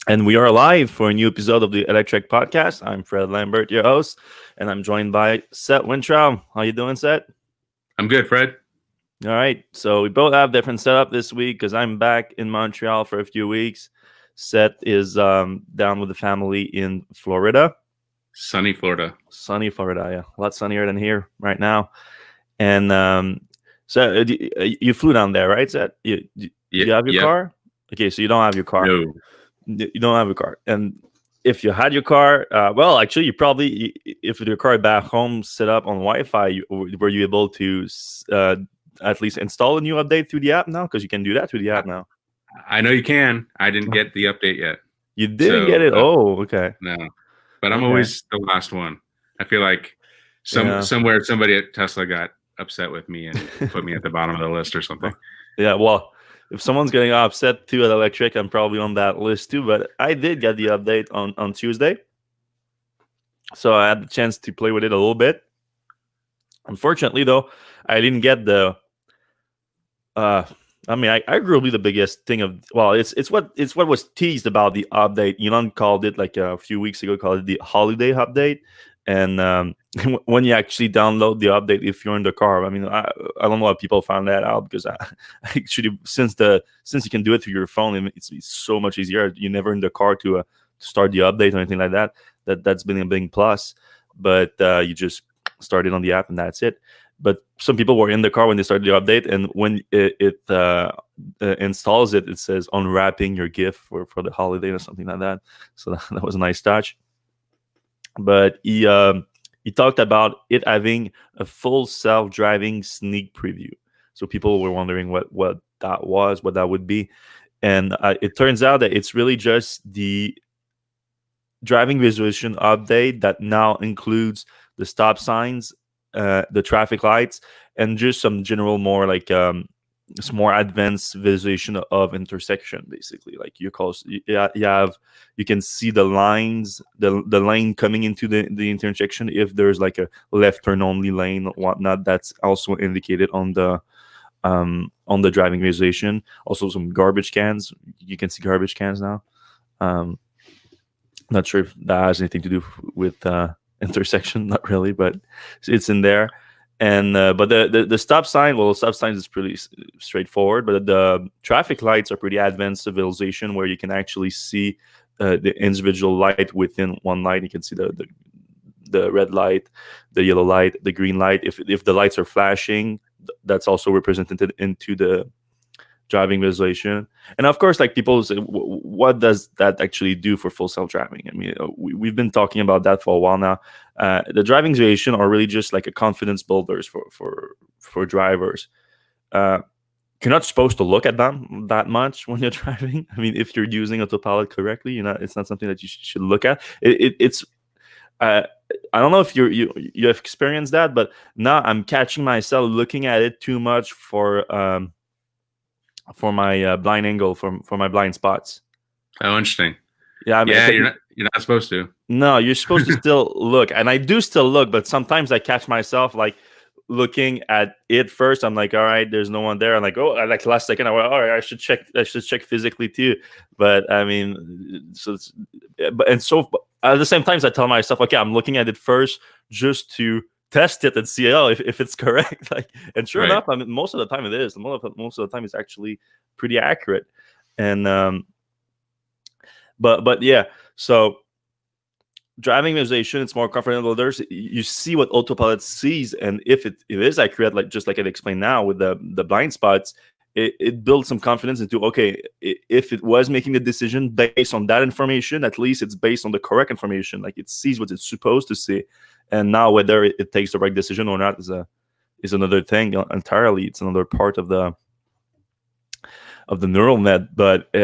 And we are live for a new episode of the Electrek Podcast. I'm Fred Lambert, your host, and I'm joined by Seth Wintrow. How you doing, Seth? I'm good, Fred. All right. So we both have different setup this week because I'm back in Montreal for a few weeks. Seth is down with the family in Florida. Sunny Florida. Sunny Florida, yeah. A lot sunnier than here right now. And so you flew down there, right, Seth? You have your Yep. car? Okay, so you don't have your car. No. You don't have a car. And if you had your car, well, actually, you probably, if your car back home set up on Wi-Fi, were you able to at least install a new update through the app now? Because you can do that through the app now. I know you can. I didn't get the update yet. You didn't get it? Oh, okay. No. But I'm Okay. always the last one. I feel like somewhere somebody at Tesla got upset with me and put me at the bottom of the list or something. Yeah, well, if someone's getting upset too at Electrek, I'm probably on that list too. But I did get the update on Tuesday. So I had the chance to play with it a little bit. Unfortunately, though, I didn't get the arguably the biggest thing of it's what was teased about the update. Elon called it like a few weeks ago, called it the holiday update. And when you actually download the update, if you're in the car, I mean, I don't know how people found that out because actually since you can do it through your phone, it's so much easier. You're never in the car to start the update or anything like that. That's been a big plus. But you just start it on the app and that's it. But some people were in the car when they started the update, and when it installs it, it says unwrapping your gift for the holiday or something like that. So that was a nice touch. But he talked about it having a full self-driving sneak preview. So people were wondering what that was, what that would be. And it turns out that it's really just the driving visualization update that now includes the stop signs, the traffic lights, and just some general more like some more advanced visualization of intersection. Basically, like you can see the lines, the lane coming into the intersection. If there's like a left turn only lane or whatnot, that's also indicated on the driving visualization. Also, some garbage cans. You can see garbage cans now. Not sure if that has anything to do with intersection, not really, but it's in there. And but the stop sign, well, stop signs is pretty straightforward, but the traffic lights are pretty advanced civilization where you can actually see the individual light within one light. You can see the red light, the yellow light, the green light. If the lights are flashing, that's also represented into the driving visualization. And of course, like people say, what does that actually do for full self-driving? I mean, we've been talking about that for a while now. The driving visualization are really just like a confidence builders for drivers. You're not supposed to look at them that much when you're driving. I mean, if you're using autopilot correctly, it's not something that you should look at. It's I don't know if you have experienced that, but now I'm catching myself looking at it too much for my blind angle, for my blind spots. Oh, interesting. Yeah, I mean, you're not supposed to. No, you're supposed to still look, and I do still look, but sometimes I catch myself like looking at it first. I'm like, all right, there's no one there. I'm like, oh, like last second, I went, all right, I should check physically too. But I mean, so at the same time, I tell myself, okay, I'm looking at it first just to test it and see if it's correct. Like, and sure enough, I mean, most of the time it is. Most of the time it's actually pretty accurate. And but yeah, so driving visualization, it's more comfortable. You see what autopilot sees, and if it is accurate, like just like I explained now with the blind spots, it builds some confidence into, okay, if it was making the decision based on that information, at least it's based on the correct information. Like it sees what it's supposed to see. And now whether it takes the right decision or not is another thing entirely. It's another part of the neural net. But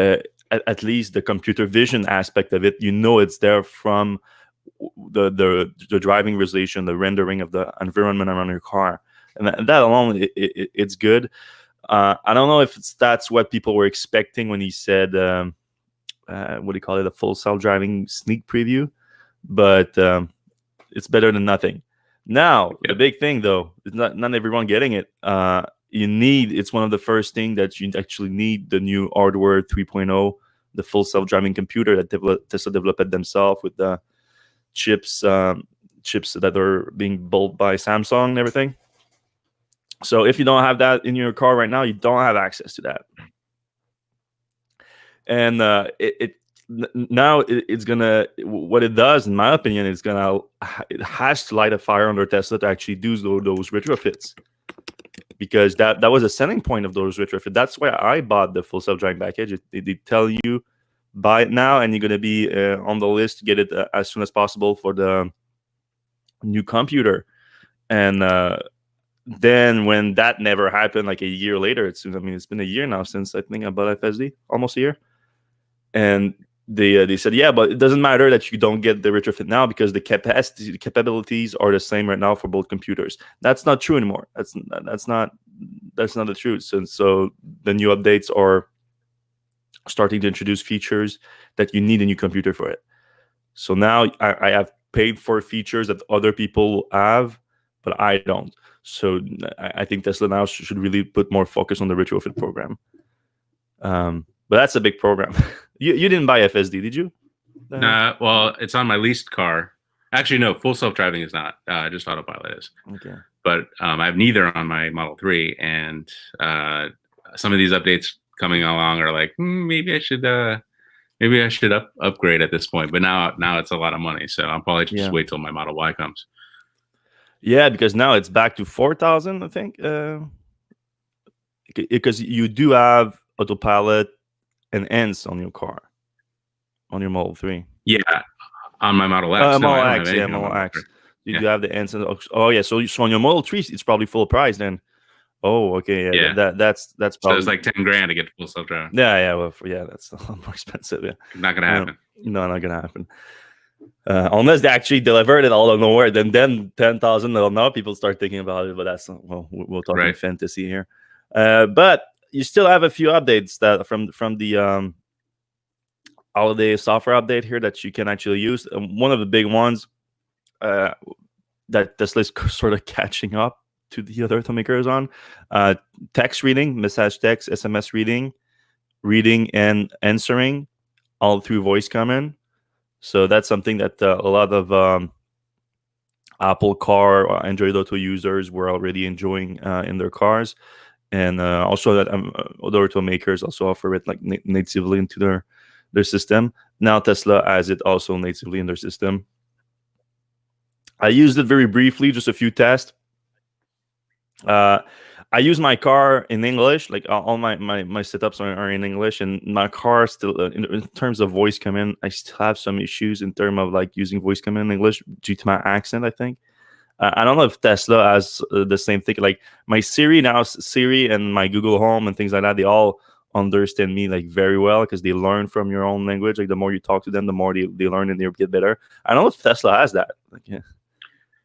at least the computer vision aspect of it, it's there from the driving visualization, the rendering of the environment around your car, and that alone, it's good. I don't know if that's what people were expecting when he said, what do you call it, a full self-driving sneak preview, but it's better than nothing. Now, The big thing, though, is not everyone getting it. It's one of the first things that you actually need the new hardware 3.0 the full self-driving computer that Tesla developed themselves with the chips that are being built by Samsung and everything. So if you don't have that in your car right now, you don't have access to that. And it's gonna, what it does, in my opinion, it has to light a fire under Tesla to actually do those retrofits, because that was a selling point of those retrofits. That's why I bought the full self-driving package. They tell you buy it now, and you're gonna be on the list to get it as soon as possible for the new computer. And then when that never happened, like a year later, it's been a year now since I think I bought FSD, almost a year. And they said, yeah, but it doesn't matter that you don't get the retrofit now, because the capabilities are the same right now for both computers. That's not true anymore. That's not the truth. And so the new updates are starting to introduce features that you need a new computer for it. So now I have paid for features that other people have, but I don't. So I think Tesla now should really put more focus on the retrofit program. But that's a big program. You didn't buy FSD, did you? Nah, well, it's on my leased car. Actually, no, full self-driving is not. Just autopilot is. Okay. But I have neither on my Model 3, and some of these updates coming along are like, maybe I should upgrade at this point. But now it's a lot of money, so I'll probably just wait till my Model Y comes. Yeah, because now it's back to 4,000, I think. Because you do have autopilot and ENS on your car, on your Model 3. Yeah, on my Model X. Model X. You do have the ENS. Oh yeah, so on your Model 3, it's probably full price then. Oh, okay, yeah. That's probably. So it's like $10,000 to get full self-driving. Yeah, well, that's a lot more expensive. Yeah, not gonna happen. No, not gonna happen. Unless they actually delivered it all out of nowhere, then 10,000. Now people start thinking about it, but that's we'll talk about fantasy here. But you still have a few updates that from the holiday software update here that you can actually use. One of the big ones that Tesla's sort of catching up to the other automakers on, text reading, message text, SMS reading and answering all through voice command. So that's something that a lot of Apple Car or Android Auto users were already enjoying in their cars. And also that other automakers also offer it like natively into their system. Now Tesla has it also natively in their system. I used it very briefly, just a few tests. I use my car in English, like all my setups are in English, and my car still, in terms of voice command, I still have some issues in terms of like using voice command in English due to my accent, I think. I don't know if Tesla has the same thing. Like my Siri and my Google Home and things like that, they all understand me like very well because they learn from your own language. Like the more you talk to them, the more they learn and they get better. I don't know if Tesla has that. Like, yeah.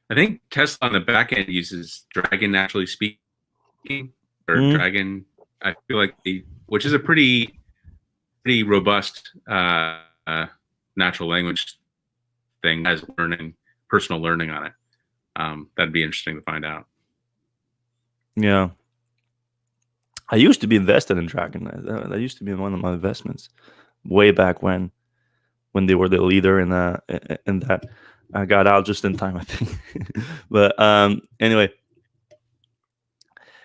I think Tesla on the back end uses Dragon Naturally Speaking or Dragon. I feel like which is a pretty robust natural language thing, has personal learning on it. That'd be interesting to find out. Yeah, I used to be invested in Dragon. That used to be one of my investments way back when they were the leader in that. I got out just in time, I think. But anyway,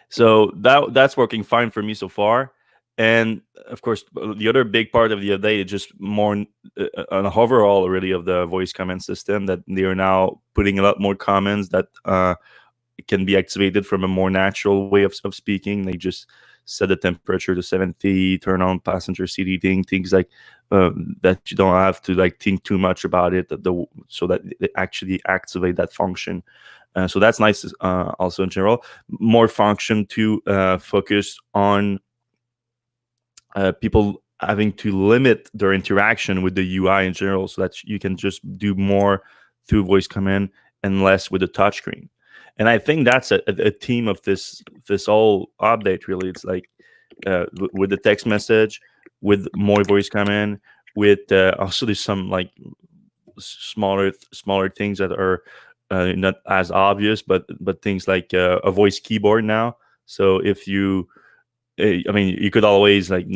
so that's working fine for me so far. And of course, the other big part of the update is just more an overall really of the voice command system, that they are now putting a lot more commands that can be activated from a more natural way of speaking. They just set the temperature to 70, turn on passenger seat heating, things like that you don't have to like think too much about it, so that they actually activate that function. So that's nice. Also in general, more function to focus on people having to limit their interaction with the UI in general, so that you can just do more through voice command and less with the touchscreen. And I think that's a theme of this whole update. Really, it's like with the text message, with more voice command, with also there's some like smaller things that are not as obvious, but things like a voice keyboard now. So if you, I mean, you could always like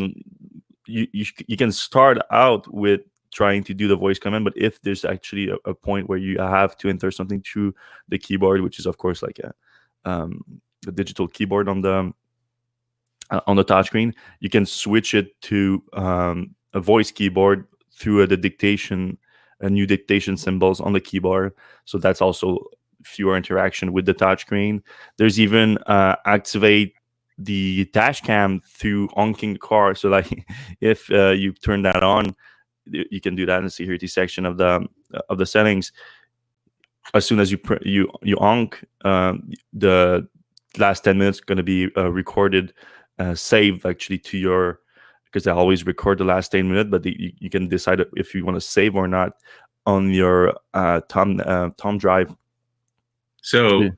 you can start out with trying to do the voice command, but if there's actually a point where you have to enter something through the keyboard, which is of course like the digital keyboard on the touchscreen, you can switch it to a voice keyboard through the dictation, new dictation symbols on the keyboard. So that's also fewer interaction with the touchscreen. There's even activate the dash cam through honking the car. So like if you turn that on, you can do that in the security section of the settings. As soon as you honk, the last 10 minutes going to be recorded, saved actually to your, because I always record the last 10 minutes, but you can decide if you want to save or not on your Tom drive. So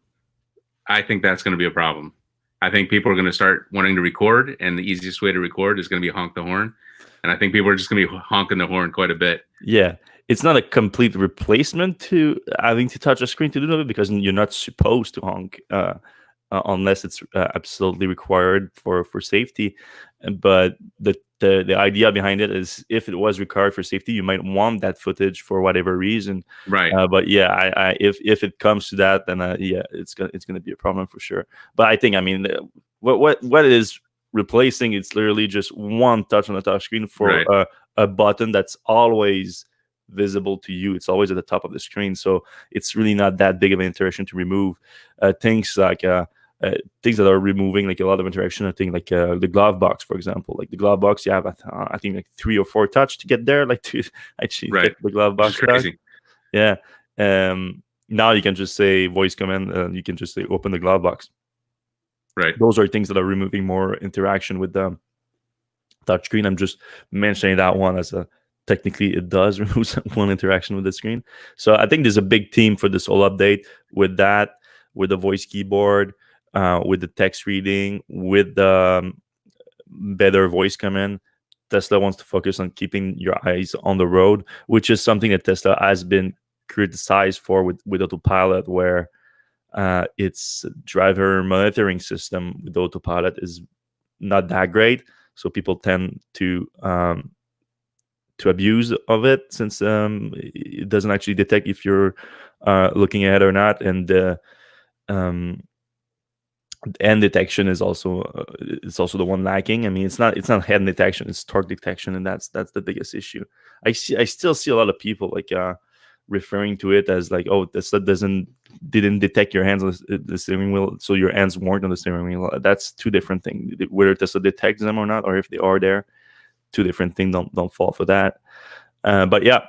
I think that's going to be a problem. I think people are going to start wanting to record, and the easiest way to record is going to be honk the horn. And I think people are just going to be honking the horn quite a bit. Yeah. It's not a complete replacement to having to touch a screen to do that, because you're not supposed to honk unless it's absolutely required for safety. But the idea behind it is, if it was required for safety, you might want that footage for whatever reason. Right. But yeah, if it comes to that, then yeah, it's gonna be a problem for sure. But I think, I mean, what it is replacing, it's literally just one touch on the touch screen for Right. a button that's always visible to you. It's always at the top of the screen, so it's really not that big of an interaction to remove. Things like things that are removing like a lot of interaction, I think, like the glove box, for example. Like the glove box, you have I think like 3 or 4 touch to get there, like to actually Right. get the glove box. Crazy. Yeah. Now you can just say voice command, and you can just say open the glove box. Right. Those are things that are removing more interaction with the touchscreen. I'm just mentioning that one as technically it does remove one interaction with the screen. So I think there's a big theme for this whole update with that, with the voice keyboard, with the text reading, with the better voice command. Tesla wants to focus on keeping your eyes on the road, which is something that Tesla has been criticized for with autopilot, where its driver monitoring system with autopilot is not that great. So people tend to abuse of it, since it doesn't actually detect if you're looking ahead or not, and end detection is also the one lacking. I mean, it's not head detection, it's torque detection, and that's the biggest issue. I still see a lot of people like referring to it as like, oh, Tesla didn't detect your hands on the steering wheel, so your hands weren't on the steering wheel. That's two different things. Whether Tesla detects them or not, or if they are there, two different things. Don't fall for that. But yeah,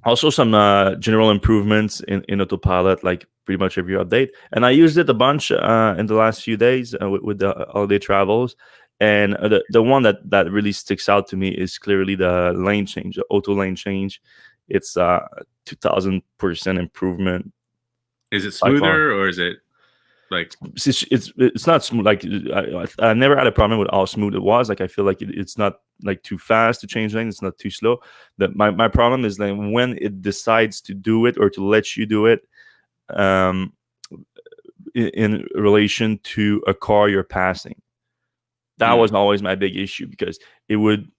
also some general improvements in autopilot, like pretty much every update. And I used it a bunch in the last few days with the holiday travels. And the one that really sticks out to me is clearly the lane change, the auto lane change. It's 2,000% improvement. Is it smoother, or is it like it's not smooth? Like I never had a problem with how smooth it was. Like I feel like it's not like too fast to change lanes. It's not too slow. My problem is that when it decides to do it, or to let you do it, in relation to a car you're passing. That was always my big issue, because it would.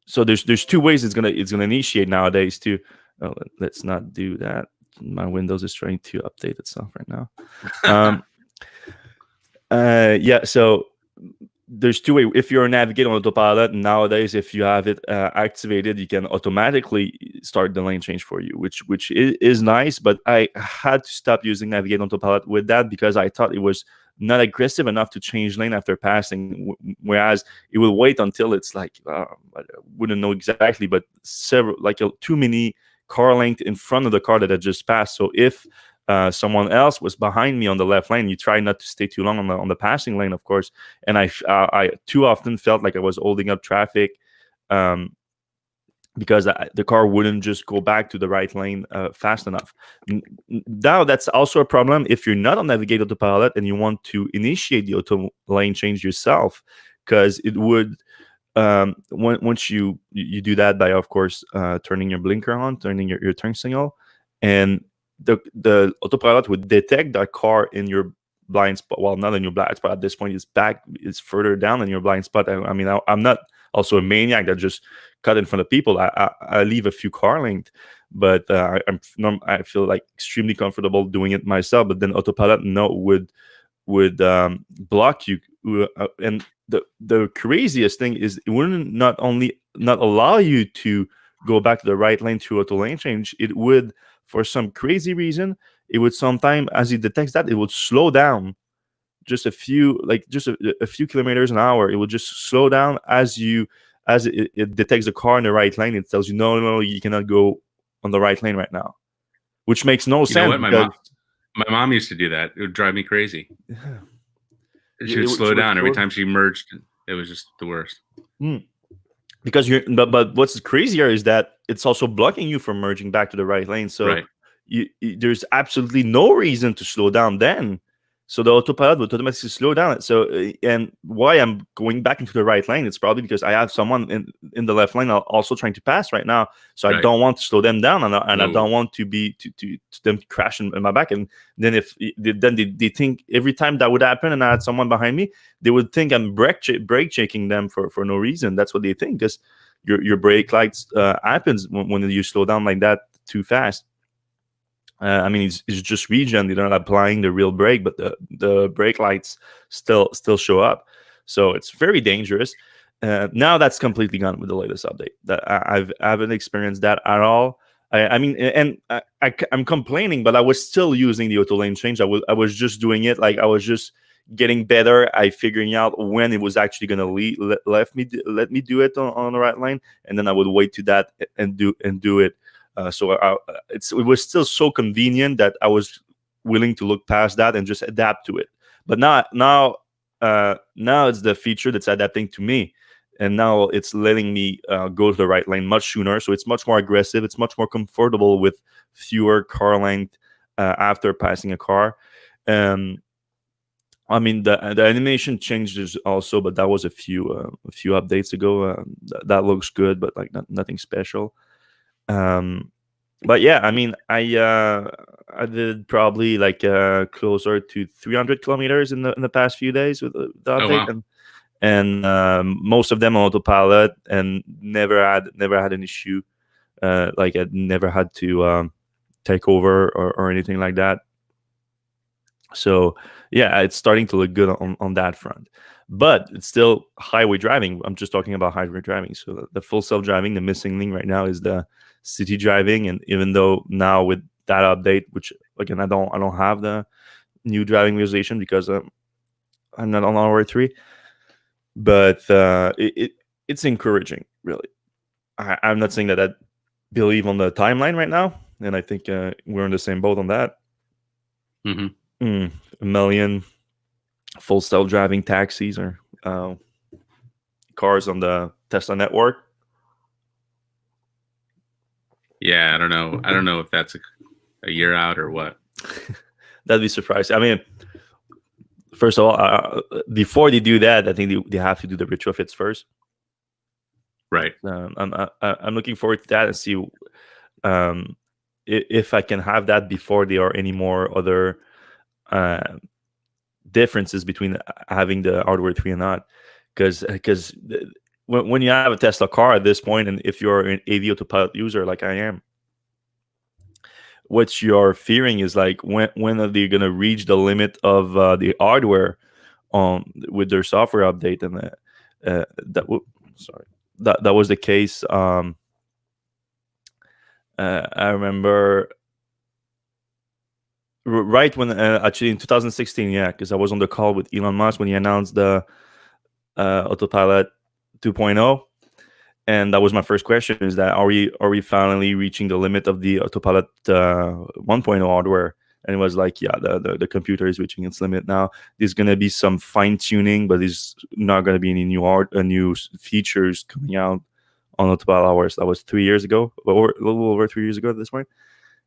So there's 2 ways it's gonna initiate nowadays too. Oh, let's not do that. My Windows is trying to update itself right now. Yeah, so there's 2 ways. If you're navigating on autopilot nowadays, if you have it activated, you can automatically start the lane change for you, which is nice. But I had to stop using navigate on autopilot with that, because I thought it was not aggressive enough to change lane after passing, whereas it will wait until it's like I wouldn't know exactly, but several, like too many car length in front of the car that I just passed. So if someone else was behind me on the left lane, you try not to stay too long on the passing lane, of course. And I too often felt like I was holding up traffic, because the car wouldn't just go back to the right lane fast enough. Now that's also a problem if you're not on navigate autopilot and you want to initiate the auto lane change yourself, because it would once you do that by, of course, turning your blinker on, turning your turn signal, and the autopilot would detect that car in your blind spot. Well, not in your blind spot at this point. It's further down in your blind spot. I mean, I'm not also a maniac that just cut in front of people. I leave a few car length, but I feel like extremely comfortable doing it myself. But then autopilot would block you, and the craziest thing is it wouldn't not only not allow you to go back to the right lane through auto lane change. It would, for some crazy reason, it would sometime, as it detects that, it would slow down just a few kilometers an hour. It will just slow down as it detects the car in the right lane. It tells you, no, you cannot go on the right lane right now, which makes no sense. You know what? My mom used to do that. It would drive me crazy. Yeah. She would slow down every time she merged. It was just the worst. Because but what's crazier is that it's also blocking you from merging back to the right lane. So there's absolutely no reason to slow down then. So the autopilot would automatically slow down. So and why I'm going back into the right lane, it's probably because I have someone in the left lane also trying to pass right now. So I don't want to slow them down, and I don't want to be to them crash in my back. And then they think every time that would happen, and I had someone behind me, they would think I'm brake checking them for no reason. That's what they think, because your brake lights happens when you slow down like that too fast. I mean, it's just regen. They're not applying the real brake, but the brake lights still show up. So it's very dangerous. Now that's completely gone with the latest update. That I haven't experienced that at all. I mean, and I'm complaining, but I was still using the auto lane change. I was just doing it like I was just getting better at figuring out when it was actually going to let me do it on the right lane, and then I would wait to that and do it. So it was still so convenient that I was willing to look past that and just adapt to it. But now it's the feature that's adapting to me, and now it's letting me go to the right lane much sooner. So it's much more aggressive. It's much more comfortable with fewer car length after passing a car. I mean, the animation changes also, but that was a few updates ago. That looks good, but like nothing special. But yeah, I mean, I did probably like closer to 300 kilometers in the past few days with the update. Oh, wow. and most of them on autopilot, and never had an issue. Like I never had to take over or anything like that. So yeah, it's starting to look good on that front. But it's still highway driving. I'm just talking about highway driving. So the full self-driving, the missing link right now is the city driving. And even though now with that update, which again I don't have the new driving realization because I'm not on hour 3, but it's encouraging, really. I'm not saying that I believe on the timeline right now, and I think we're in the same boat on that. Mm-hmm. 1 million full self-driving taxis or cars on the Tesla network. Yeah, I don't know if that's a year out or what. That'd be surprising. I mean, first of all, before they do that, I think they have to do the retrofits first. Right. I'm looking forward to that and see if I can have that before there are any more other differences between having the hardware 3 and not. Because when you have a Tesla car at this point, and if you're an AV autopilot user like I am, what you're fearing is like when are they going to reach the limit of the hardware with their software update, and that was the case. I remember right when actually in 2016, yeah, because I was on the call with Elon Musk when he announced the autopilot 2.0, and that was my first question: is that are we finally reaching the limit of the autopilot 1.0 hardware? And it was like, yeah, the computer is reaching its limit now. There's gonna be some fine tuning, but there's not gonna be any new features coming out on autopilot hours. That was 3 years ago, or a little over 3 years ago at this point.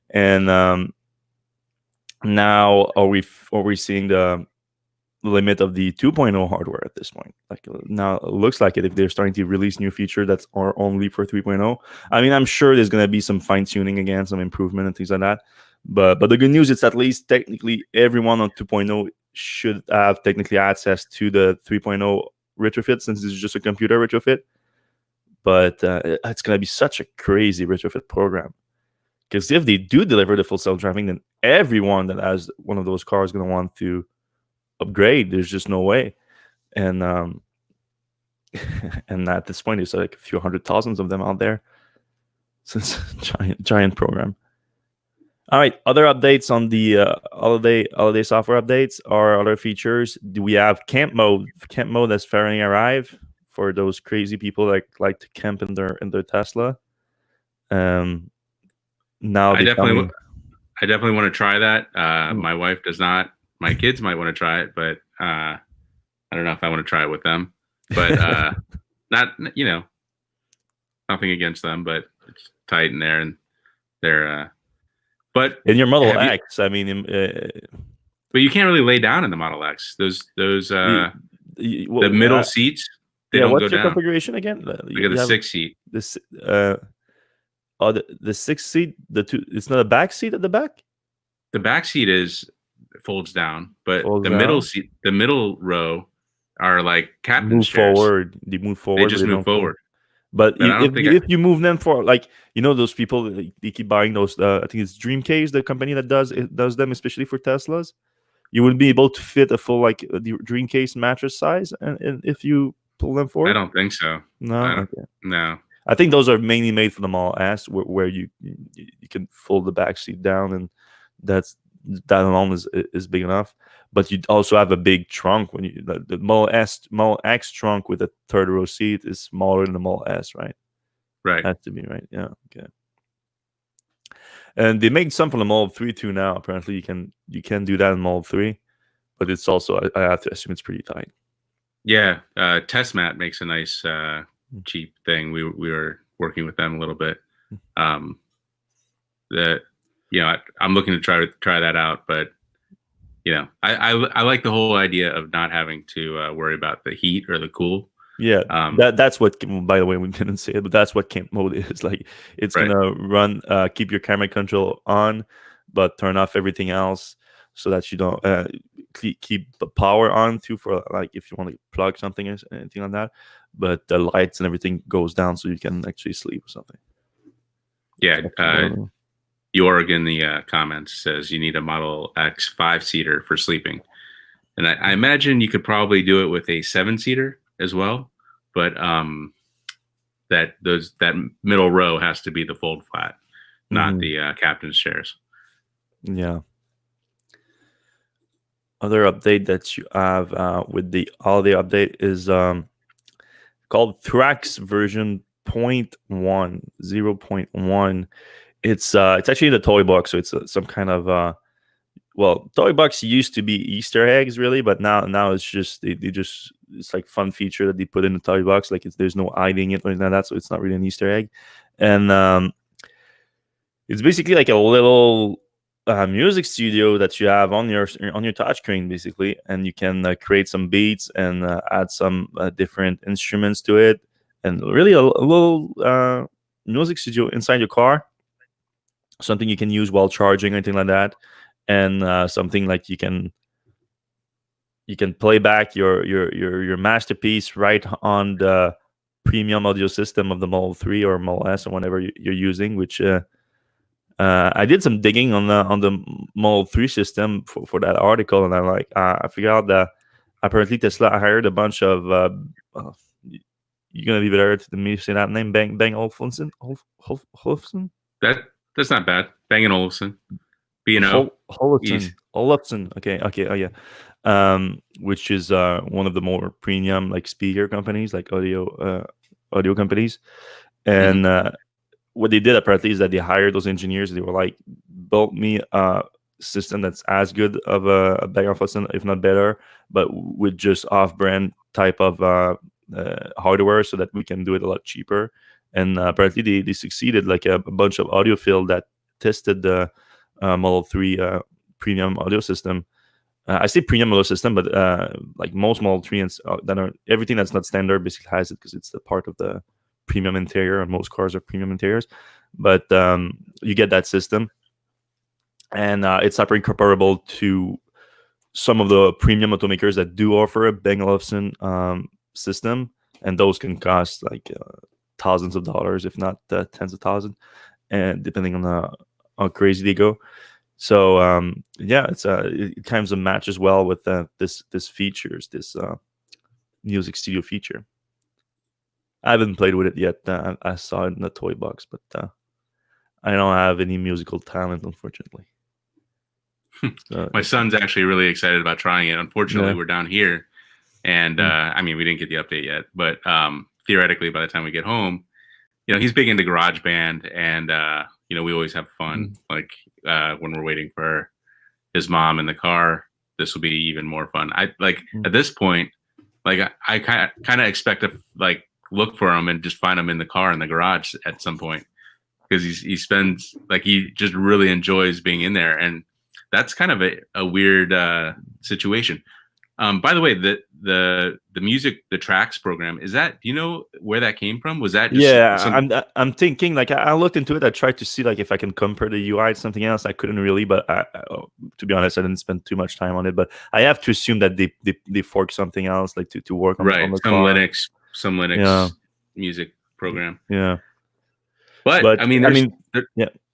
And now are we seeing the limit of the 2.0 hardware at this point? Like now it looks like it, if they're starting to release new features that are only for 3.0. I mean, I'm sure there's going to be some fine-tuning again, some improvement and things like that, but the good news is at least technically everyone on 2.0 should have technically access to the 3.0 retrofit, since it's just a computer retrofit. But it's going to be such a crazy retrofit program. Because if they do deliver the full self-driving, then everyone that has one of those cars is going to want to upgrade. There's just no way. And and at this point, there's like a few hundred thousands of them out there. So it's a giant program. All right, other updates on the holiday software updates are other features. Do we have camp mode? Camp mode has finally arrived for those crazy people that like to camp in their Tesla. Now I definitely want to try that. My wife does not. My kids might want to try it, but I don't know if I want to try it with them. But not, nothing against them, but it's tight in there, and they're. But in your Model X, I mean, but you can't really lay down in the Model X. Those the middle seats. They don't what's go your down. Configuration again? Look at the 6 seat. This the 6 seat. The two. It's not a back seat at the back. The back seat folds down, but middle seat, the middle row, are like captain's chairs. Forward. They move forward. They just move forward. But if you move them for, like, those people, they keep buying those. I think it's Dreamcase, the company that does them, especially for Teslas. You would be able to fit a full, like, the Dreamcase mattress size, and if you pull them forward. I don't think so. No. No. I think those are mainly made for the Model S, where you can fold the back seat down, and that alone is big enough. But you also have a big trunk when the Model X trunk with a third row seat is smaller than the Model S, right? Right. Has to be, right? Yeah. Okay. And they make some for the Model 3 too now. Apparently, you can do that in Model 3, but it's also, I have to assume, it's pretty tight. Yeah, TestMat makes a nice cheap thing. We were working with them a little bit. I'm looking to try that out, but I like the whole idea of not having to worry about the heat or the cool. Yeah, that's what. By the way, we didn't say it, but that's what camp mode is. Like, it's gonna run, keep your camera control on, but turn off everything else so that you don't keep the power on too, for like if you want to plug something or anything like that. But the lights and everything goes down so you can actually sleep or something. Yeah. Jorg in the comments says you need a Model X 5-seater for sleeping, and I imagine you could probably do it with a 7-seater as well, but that middle row has to be the fold flat, not the captain's chairs. Yeah. Other update that you have with the holiday update is called Thrax version 0.1. It's actually in the toy box, so it's some kind of toy box used to be Easter eggs, really, but now it's just it's like fun feature that they put in the toy box. Like, there's no hiding it or anything like that, so it's not really an Easter egg. And it's basically like a little music studio that you have on your touchscreen, basically, and you can create some beats and add some different instruments to it, and really a little music studio inside your car. Something you can use while charging or anything like that, and something like you can play back your masterpiece right on the premium audio system of the Model 3 or Model S or whatever you're using. Which I did some digging on the Model 3 system for that article, and I figured out that apparently Tesla hired a bunch of you're gonna leave it there to me say that name, Bang Olufsen. That's not bad. Bang & Olufsen. B&O. Olufsen. Okay. Oh, yeah. Which is one of the more premium, like, speaker companies, like audio companies. And what they did apparently is that they hired those engineers. They were like, build me a system that's as good of a Bang & Olufsen, if not better, but with just off-brand type of hardware, so that we can do it a lot cheaper. And apparently they succeeded. Like, a bunch of audiophile that tested the Model 3 premium audio system. I say premium audio system, but like most Model 3 that are everything that's not standard basically has it, because it's the part of the premium interior, and most cars are premium interiors. But you get that system, and it's hyper comparable to some of the premium automakers that do offer a Bang Olufsen system, and those can cost like thousands of dollars, if not tens of thousands, and depending on how crazy they go. So yeah, it kind of matches well with this features, this music studio feature. I haven't played with it yet. I saw it in the toy box, but I don't have any musical talent, unfortunately. My son's actually really excited about trying it. Unfortunately, we're down here, and I mean, we didn't get the update yet, but theoretically, by the time we get home, he's big into GarageBand, and we always have fun. Like when we're waiting for his mom in the car, this will be even more fun. I like at this point, like I kind of expect to like look for him and just find him in the car in the garage at some point, because he just really enjoys being in there, and that's kind of a weird situation. By the way, the music, the Thrax program, is that, do you know where that came from? Was that just I'm thinking, like, I looked into it. I tried to see like if I can compare the UI to something else. I couldn't really, but to be honest, I didn't spend too much time on it. But I have to assume that they fork something else, like to work on, on the car. Some Linux music program. Yeah, but I mean,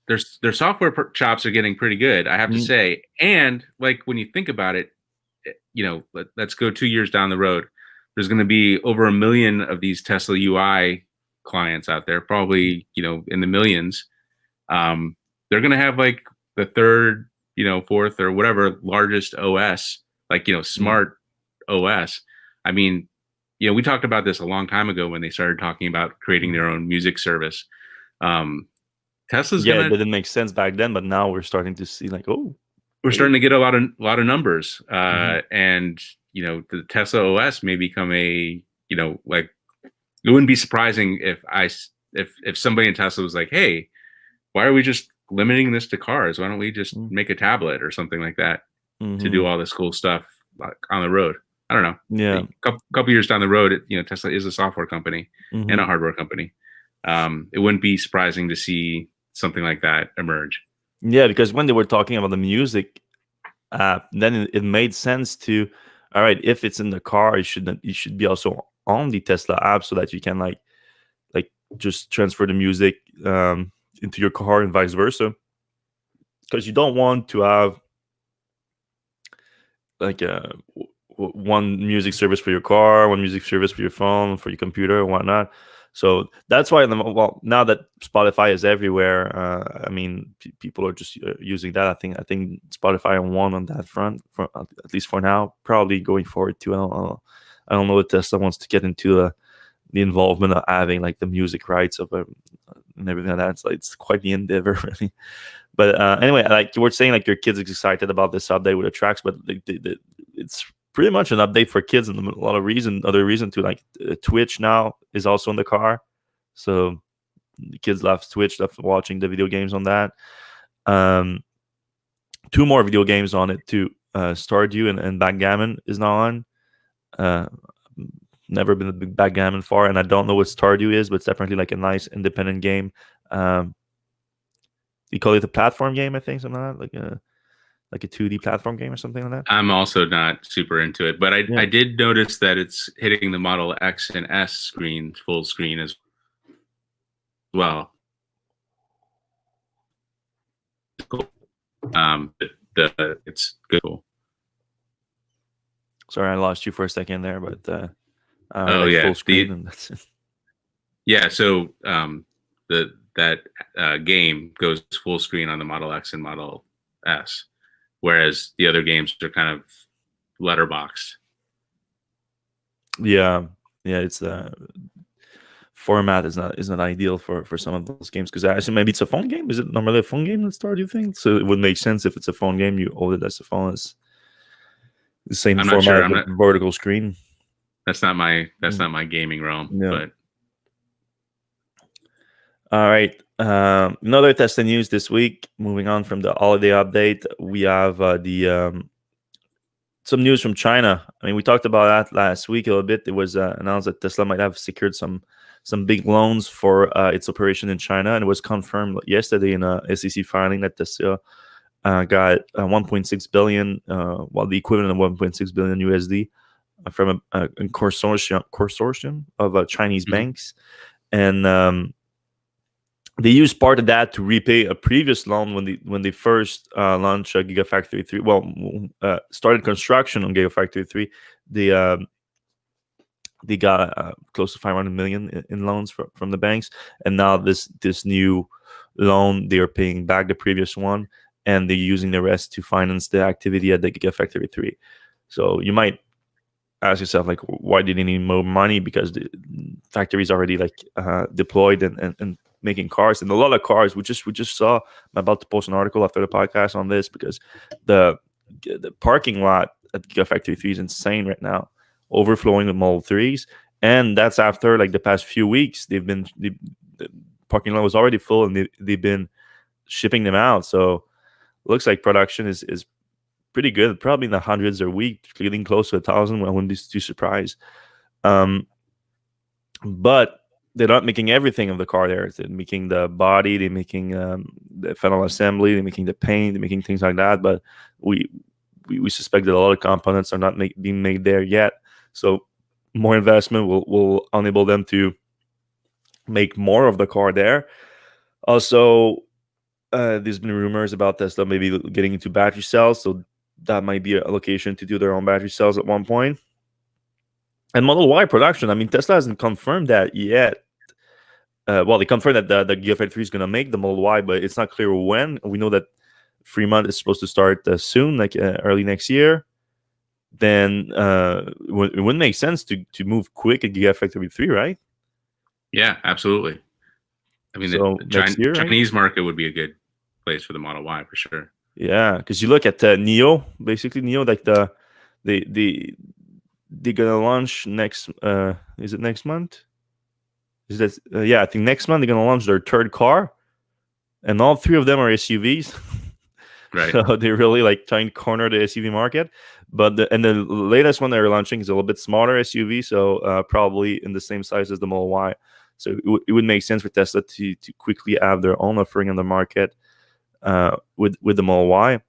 their software chops are getting pretty good, I have to say. And like when you think about it, let's go 2 years down the road. There's going to be over 1 million of these Tesla UI clients out there, probably, in the millions. They're going to have like the third, fourth or whatever largest OS, like, smart OS. I mean, we talked about this a long time ago when they started talking about creating their own music service. Tesla's it didn't make sense back then, but now we're starting to see like, we're starting to get a lot of numbers, and the Tesla OS may become like, it wouldn't be surprising if somebody in Tesla was like, hey, why are we just limiting this to cars? Why don't we just make a tablet or something like that to do all this cool stuff on the road? I don't know. Yeah, a couple years down the road, Tesla is a software company and a hardware company. It wouldn't be surprising to see something like that emerge. Yeah, because when they were talking about the music app, then it made sense to, all right, if it's in the car, it should be also on the Tesla app, so that you can like just transfer the music into your car and vice versa. Because you don't want to have like one music service for your car, one music service for your phone, for your computer, and whatnot. So that's why, now that Spotify is everywhere, I mean, people are just using that. I think Spotify won on that front, at least for now. Probably going forward too. I don't know if Tesla wants to get into the involvement of having like the music rights of and everything like that. So it's quite the endeavor, really. But anyway, like you were saying, like your kids are excited about this update with the Thrax, but it's pretty much an update for kids, and a lot of other reason to like Twitch now is also in the car, so the kids love Twitch, love watching the video games on that. 2 more video games on it too. Stardew and Backgammon is now on. Never been a big Backgammon for, and I don't know what Stardew is, but it's definitely like a nice independent game. You call it a platform game, I think, something like that, like a 2D platform game or something like that. I'm also not super into it, but I did notice that it's hitting the Model X and S screen full screen as well. Cool. It's good. Sorry, I lost you for a second there, but full screen. Yeah, so that game goes full screen on the Model X and Model S, whereas the other games are kind of letterboxed. Yeah, it's format is not ideal for some of those games, because I assume maybe it's a phone game. Is it normally a phone game that Stardew, you think? So it would make sense if it's a phone game, you hold it as a phone. It's the same format, vertical screen. That's not my gaming realm. Yeah. But all right, another Tesla news this week. Moving on from the holiday update, we have some news from China. I mean, we talked about that last week a little bit. It was announced that Tesla might have secured some big loans for its operation in China, and it was confirmed yesterday in a SEC filing that Tesla got 1.6 billion, well, the equivalent of 1.6 billion USD from a consortium of Chinese banks, and they used part of that to repay a previous loan when they first launched Gigafactory 3. Well, started construction on Gigafactory 3. They got close to 500 million in loans from the banks, and now this new loan, they are paying back the previous one, and they're using the rest to finance the activity at the Gigafactory 3. So you might ask yourself, like, why do they need more money? Because the factory is already deployed and making cars, and a lot of cars. We just saw. I'm about to post an article after the podcast on this, because the parking lot at Gigafactory 3 is insane right now, overflowing with Model 3s, and that's after the past few weeks the parking lot was already full, and they've been shipping them out. So looks like production is pretty good, probably in the hundreds a week, getting close to 1,000. I wouldn't be too surprised. But they're not making everything of the car there. They're making the body, they're making the final assembly, they're making the paint, they're making things like that. But we suspect that a lot of components are not being made there yet. So more investment will enable them to make more of the car there. Also, there's been rumors about Tesla maybe getting into battery cells, so that might be a location to do their own battery cells at one point. And Model Y production, I mean, Tesla hasn't confirmed that yet. Well, they confirmed that the Gigafactory 3 is going to make the Model Y, but it's not clear when. We know that Fremont is supposed to start soon, early next year. Then it wouldn't make sense to move quick at Gigafactory 3, right? Yeah, absolutely. I mean, so the Chinese market would be a good place for the Model Y for sure. Yeah, because you look at NIO, basically NIO, they're gonna launch next. Is it next month? Is that I think next month they're gonna launch their third car, and all three of them are SUVs. Right. So they're really trying to corner the SUV market. But the latest one they're launching is a little bit smaller SUV, so probably in the same size as the Model Y. So it would make sense for Tesla to quickly have their own offering on the market with the Model Y.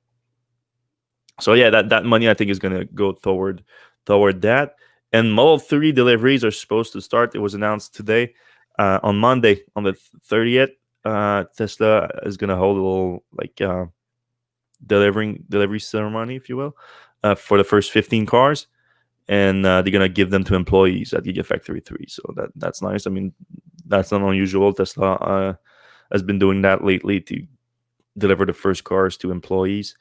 So yeah, that money I think is going to go toward that. And Model 3 deliveries are supposed to start. It was announced today on Monday, on the 30th. Tesla is going to hold a little delivery ceremony, if you will, for the first 15 cars, and they're going to give them to employees at Gigafactory 3. So that's nice. I mean, that's not unusual. Tesla has been doing that lately to deliver the first cars to employees.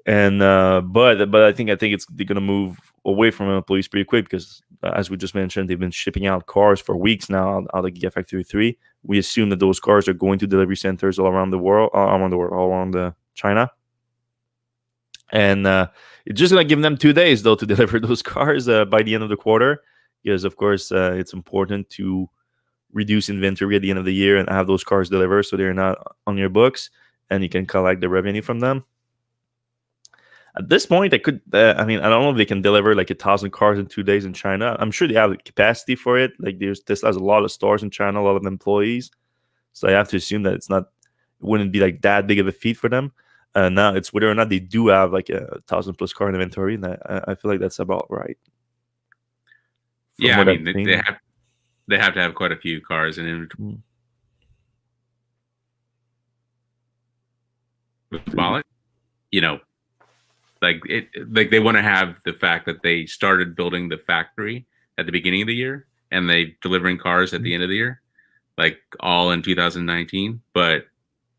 And but I think they're going to move away from employees pretty quick, because as we just mentioned, they've been shipping out cars for weeks now out of Gigafactory 3. We assume that those cars are going to delivery centers all around the world, all around China. And it's just going to give them 2 days, though, to deliver those cars by the end of the quarter, because, of course, it's important to reduce inventory at the end of the year and have those cars delivered so they're not on your books, and you can collect the revenue from them. At this point, I don't know if they can deliver 1,000 cars in 2 days in China. I'm sure they have the capacity for it. Tesla has a lot of stores in China, a lot of employees. So I have to assume that it wouldn't be that big of a feat for them. Now it's whether or not they do have 1,000 plus car inventory, and I feel like that's about right. Yeah, I mean they have to have quite a few cars in inventory. They want to have the fact that they started building the factory at the beginning of the year and they delivering cars at the end of the year, all in 2019. But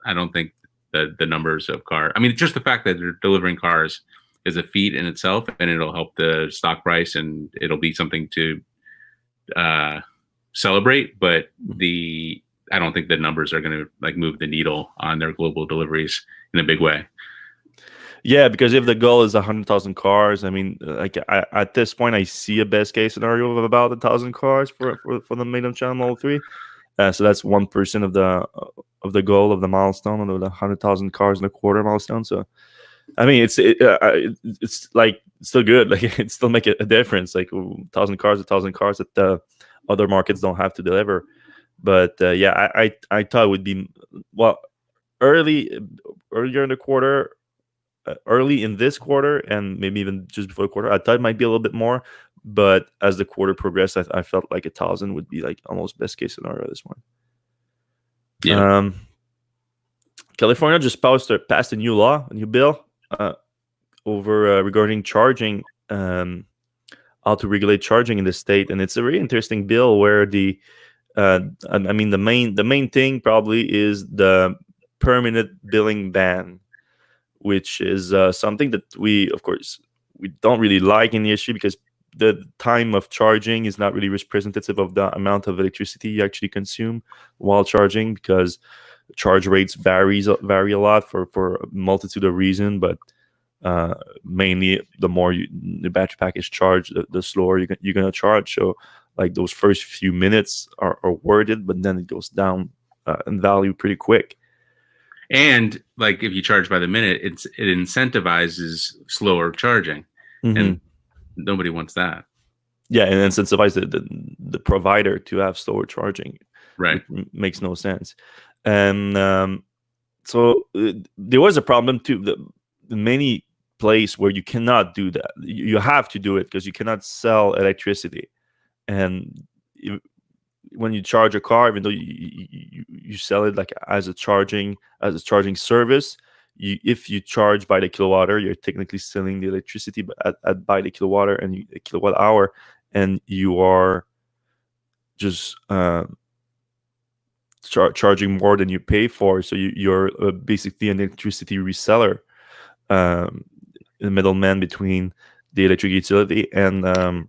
I don't think the numbers of cars. I mean, just the fact that they're delivering cars is a feat in itself, and it'll help the stock price, and it'll be something to celebrate. But I don't think the numbers are going to move the needle on their global deliveries in a big way. Yeah, because if the goal is 100,000 cars, I mean, at this point, I see a best case scenario of about 1,000 cars for the Made in China Model 3. So that's 1% of the goal of the milestone, of the 100,000 cars in a quarter milestone. So, I mean, it's still good. It still make a difference. 1,000 cars that the other markets don't have to deliver. But I thought it would be earlier in the quarter, early in this quarter and maybe even just before the quarter. I thought it might be a little bit more, but as the quarter progressed, I felt like 1,000 would be like almost best case scenario at this point. Yeah. California just passed a new law, a new bill over regarding charging, how to regulate charging in the state, and it's a really interesting bill where the main thing probably is the permanent billing ban, which is something that we don't really like in the issue, because the time of charging is not really representative of the amount of electricity you actually consume while charging, because charge rates vary a lot for a multitude of reasons, but mainly the more the battery pack is charged, the slower you're going to charge. So like those first few minutes are worth it, but then it goes down in value pretty quick. And like if you charge by the minute, it incentivizes slower charging, and nobody wants that. Yeah, and incentivize the provider to have slower charging. Right, makes no sense. And so there was a problem too. The many place where you cannot do that, you have to do it because you cannot sell electricity, and when you charge a car, even though you sell it like as a charging service, if you charge by the kilowatt hour, you're technically selling the electricity by the kilowatt hour and a kilowatt hour, and you are just charging more than you pay for. So you're basically an electricity reseller, the middleman between the electric utility and the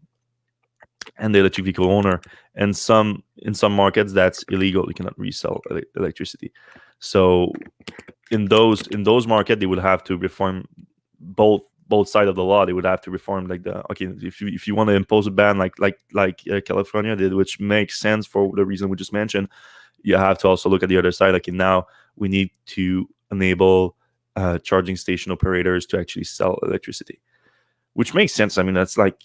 electric vehicle owner. And in some markets that's illegal. You cannot resell electricity. So in those markets, they would have to reform both sides of the law. They would have to reform like if you want to impose a ban like California did, which makes sense for the reason we just mentioned. You have to also look at the other side. Like now we need to enable charging station operators to actually sell electricity, which makes sense. I mean, that's like,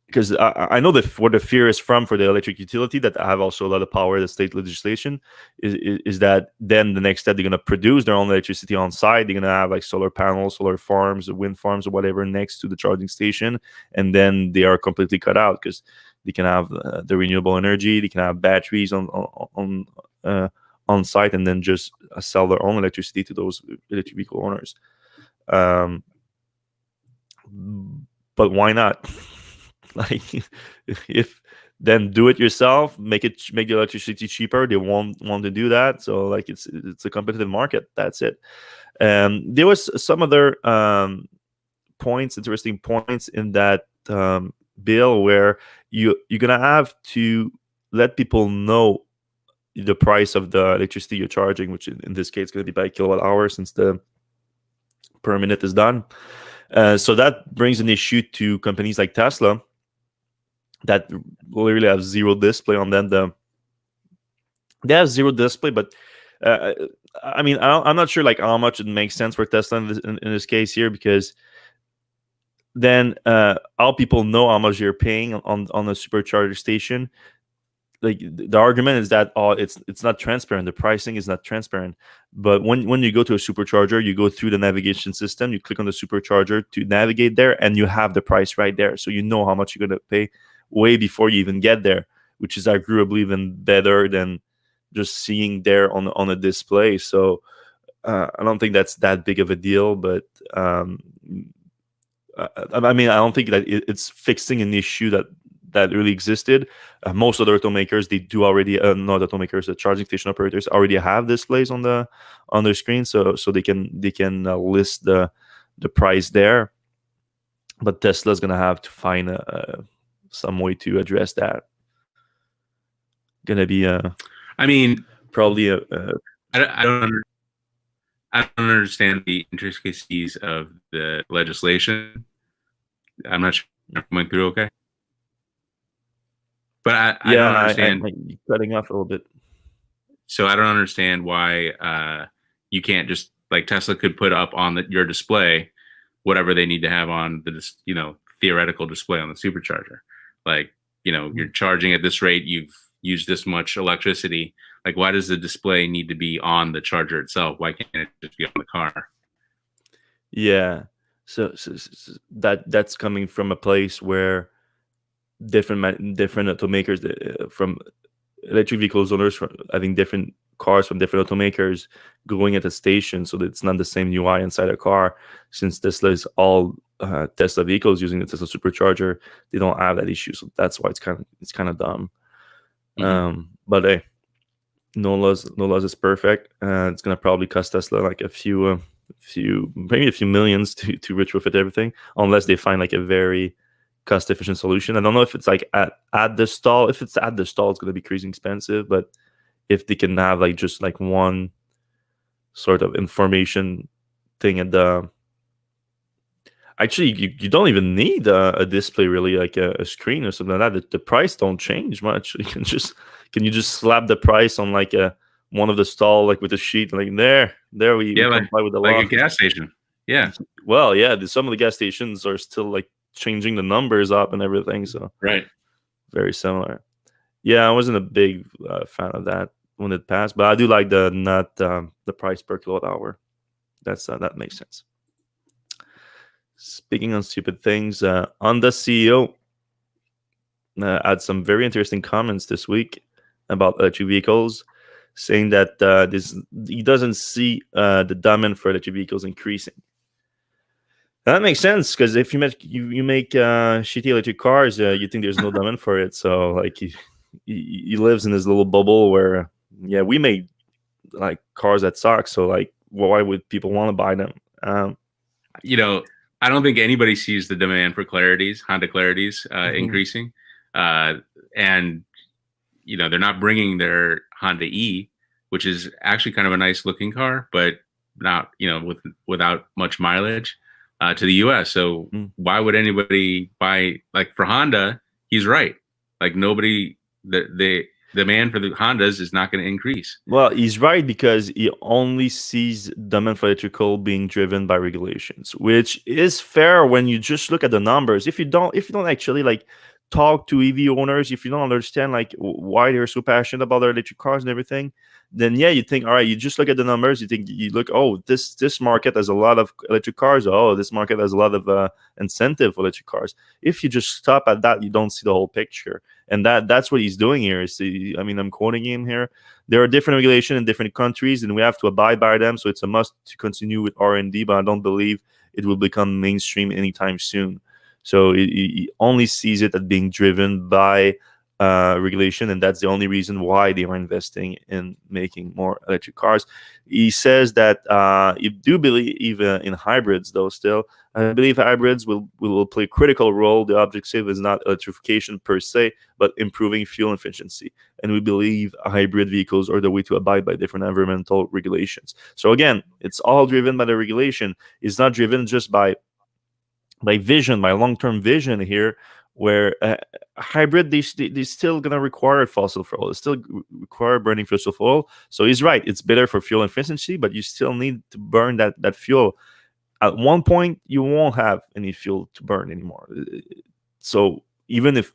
because I know that where the fear is from for the electric utility that have also a lot of power, the state legislation, is that then the next step they're going to produce their own electricity on site. They're going to have like solar panels, solar farms, wind farms, or whatever next to the charging station, and then they are completely cut out because they can have the renewable energy, they can have batteries on site, and then just sell their own electricity to those electric vehicle owners. But why not? Like, if then do it yourself, make the electricity cheaper. They won't want to do that. So like it's a competitive market. That's it. There was some other interesting points in that bill where you're gonna have to let people know the price of the electricity you're charging, which in this case is going to be by kilowatt hour since the per minute is done. So that brings an issue to companies like Tesla that literally have zero display on them. They have zero display, but I mean, I'm not sure like how much it makes sense for Tesla in this case here, because then how people know how much you're paying on a supercharger station. Like the argument is that it's not transparent. The pricing is not transparent. But when you go to a supercharger, you go through the navigation system. You click on the supercharger to navigate there, and you have the price right there, so you know how much you're going to pay way before you even get there, which is arguably even better than just seeing there on a display. So I don't think that's that big of a deal, but I mean, I don't think that it's fixing an issue that really existed. Most other automakers, they do already. Not automakers, the charging station operators already have displays on their screen, so they can list the price there. But Tesla's gonna have to find some way to address that. Gonna be I mean, probably I don't understand the intricacies of the legislation. I'm not sure if I'm going through okay. But I don't understand. I cutting off a little bit. So I don't understand why you can't just, like, Tesla could put up on your display whatever they need to have on the theoretical display on the supercharger. Like, you're charging at this rate, you've used this much electricity. Like, why does the display need to be on the charger itself? Why can't it just be on the car? Yeah. So that's coming from a place where different automakers from electric vehicles owners from having different cars from different automakers going at a station, so that it's not the same UI inside a car. Since Tesla is all Tesla vehicles using the Tesla supercharger, they don't have that issue. So that's why it's kind of dumb. Mhm. But hey, no laws is perfect. It's gonna probably cost Tesla like maybe a few millions to retrofit everything, unless they find like a very cost efficient solution. I don't know if it's like at the stall. If it's at the stall, it's gonna be crazy expensive. But if they can have like just like one sort of information thing at the actually you don't even need a display, really, like a screen or something like that. The price don't change much. You can you just slap the price on like a one of the stall, like with a sheet, like there we Yeah, comply with the like law. a gas station. Yeah, Well, yeah, some of the gas stations are still like changing the numbers up and everything, so right. very similar. Yeah, I wasn't a big fan of that when it passed, but I do like the not the price per kilowatt hour. That makes sense. Speaking on stupid things, Honda CEO had some very interesting comments this week about electric vehicles, saying that this he doesn't see the demand for electric vehicles increasing. That makes sense, because if you make shitty electric cars, you think there's no demand for it. So like he lives in this little bubble where yeah, we make like cars that suck. So like why would people want to buy them? You know, I don't think anybody sees the demand for Honda Clarities, Mhm. increasing. Uh, and, they're not bringing their Honda E, which is actually kind of a nice looking car, but not, without much mileage, to the US. So Mm. why would anybody buy, like for Honda, he's right. Like nobody, the demand for the Hondas is not going to increase. Well, he's right, because he only sees demand for electrical being driven by regulations, which is fair when you just look at the numbers. If you don't actually like talk to EV owners, if you don't understand like why they're so passionate about their electric cars and everything, then yeah, you think, all right, you just look at the numbers, you look, oh, this market has a lot of electric cars, oh, this market has a lot of incentive for electric cars. If you just stop at that, you don't see the whole picture. And that's what he's doing here. I mean, I'm quoting him here. There are different regulations in different countries, and we have to abide by them. So it's a must to continue with R&D, but I don't believe it will become mainstream anytime soon. So he only sees it as being driven by regulation, and that's the only reason why they are investing in making more electric cars. He says that you do believe in hybrids, though. Still, I believe hybrids will play a critical role. The objective is not electrification per se, but improving fuel efficiency. And we believe hybrid vehicles are the way to abide by different environmental regulations. So again, it's all driven by the regulation. It's not driven just by vision, by long-term vision here, where hybrid, they still gonna require fossil fuel. They still require burning fossil fuel. So he's right. It's better for fuel efficiency, but you still need to burn that fuel. At one point, you won't have any fuel to burn anymore. So even if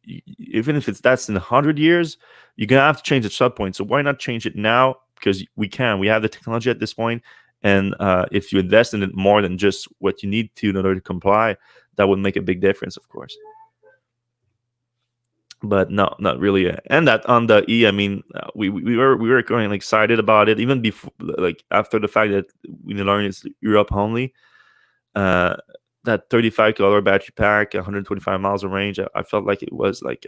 it's that's in 100 years, you're gonna have to change the set point. So why not change it now? Because we have the technology at this point, and if you invest in it more than just what you need to in order to comply, that would make a big difference, of course. But no, not really. And that on the E, I mean, we were going excited about it even before, like after the fact that we learned it's Europe only. Uh, that 35 kWh battery pack, 125 miles of range, I felt like it was like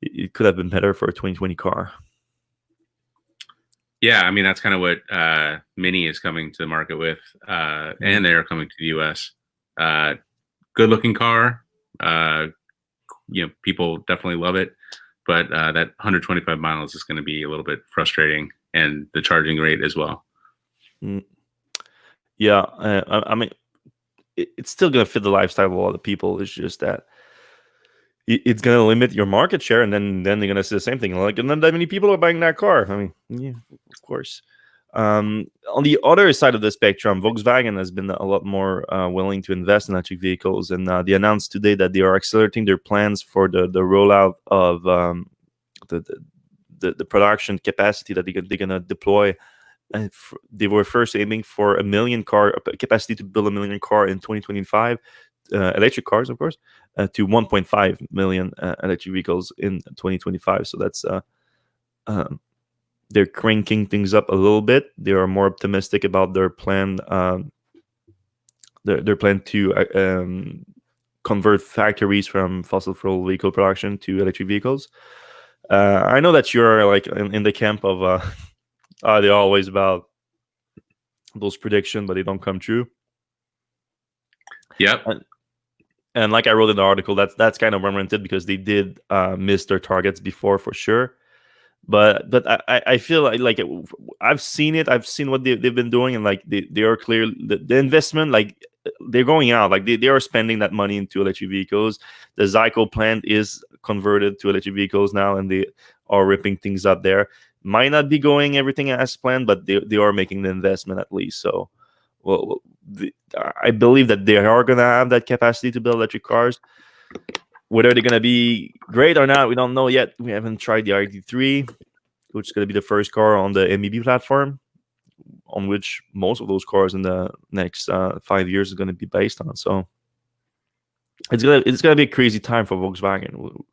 it could have been better for a 2020 car. Yeah, I mean that's kind of what Mini is coming to the market with, and they are coming to the U.S. Good looking car, people definitely love it, but that 125 miles is going to be a little bit frustrating, and the charging rate as well. Mm. Yeah, I mean, it's still gonna fit the lifestyle of a lot of people. It's just that it's gonna limit your market share, and then they're gonna say the same thing. Like, not that many people are buying that car. I mean, yeah, of course. On the other side of the spectrum, Volkswagen has been a lot more willing to invest in electric vehicles, and they announced today that they are accelerating their plans for the rollout of the production capacity that they're gonna deploy they were first aiming for a million car capacity to build a million car in 2025, electric cars, of course, to 1.5 million electric vehicles in 2025. So that's um, they're cranking things up a little bit. They are more optimistic about their plan. Their plan to convert factories from fossil fuel vehicle production to electric vehicles. I know that you're like in the camp of they're always about those predictions, but they don't come true. Yep. And like I wrote in the article, that's kind of warranted because they did miss their targets before for sure. But I feel like I've seen it. I've seen what they've been doing, and like they are clear the investment, like they're going out, like they are spending that money into electric vehicles. The Zyco plant is converted to electric vehicles now, and they are ripping things up there. Might not be going everything as planned, but they are making the investment at least. So, well, I believe that they are going to have that capacity to build electric cars. Whether they're going to be great or not, we don't know yet. We haven't tried the ID3, which is going to be the first car on the MEB platform, on which most of those cars in the next 5 years is going to be based on. So it's gonna be a crazy time for Volkswagen.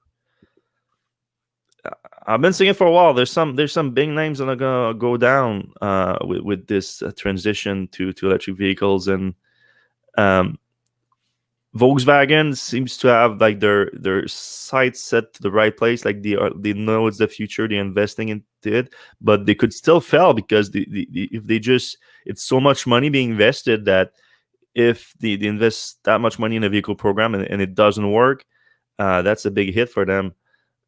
I've been saying it for a while. There's some big names that are gonna go down with this transition to electric vehicles, and Volkswagen seems to have like their sights set to the right place. Like they know it's the future. They're investing into it, but they could still fail because if they just, it's so much money being invested that if they invest that much money in a vehicle program and it doesn't work, that's a big hit for them.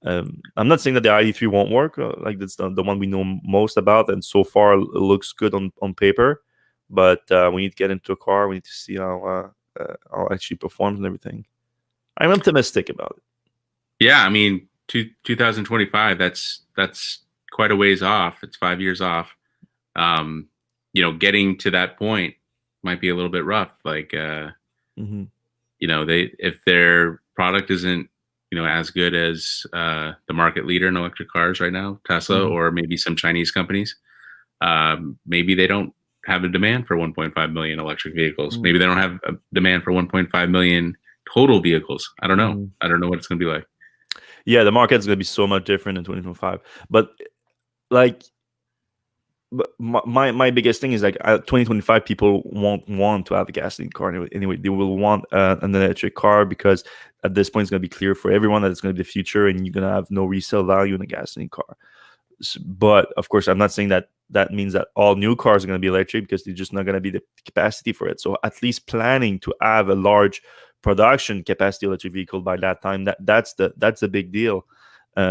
I'm not saying that the ID3 won't work. Like that's the one we know most about, and so far it looks good on paper. But we need to get into a car. We need to see how it actually performs and everything. I'm optimistic about it. Yeah, I mean, 2025. That's quite a ways off. It's 5 years off. Getting to that point might be a little bit rough. Like, if their product isn't as good as the market leader in electric cars right now, Tesla, or maybe some Chinese companies, maybe they don't have a demand for 1.5 million electric vehicles. Maybe they don't have a demand for 1.5 million total vehicles. I don't know. I don't know what it's going to be like. Yeah, the market's going to be so much different in 2025. But like, my biggest thing is like 2025 people won't want to have a gasoline car anyway. They will want an electric car because at this point it's going to be clear for everyone that it's going to be the future, and you're going to have no resale value in a gasoline car. But of course, I'm not saying that means that all new cars are going to be electric, because they're just not going to be the capacity for it. So at least planning to have a large production capacity electric vehicle by that time, that's a big deal,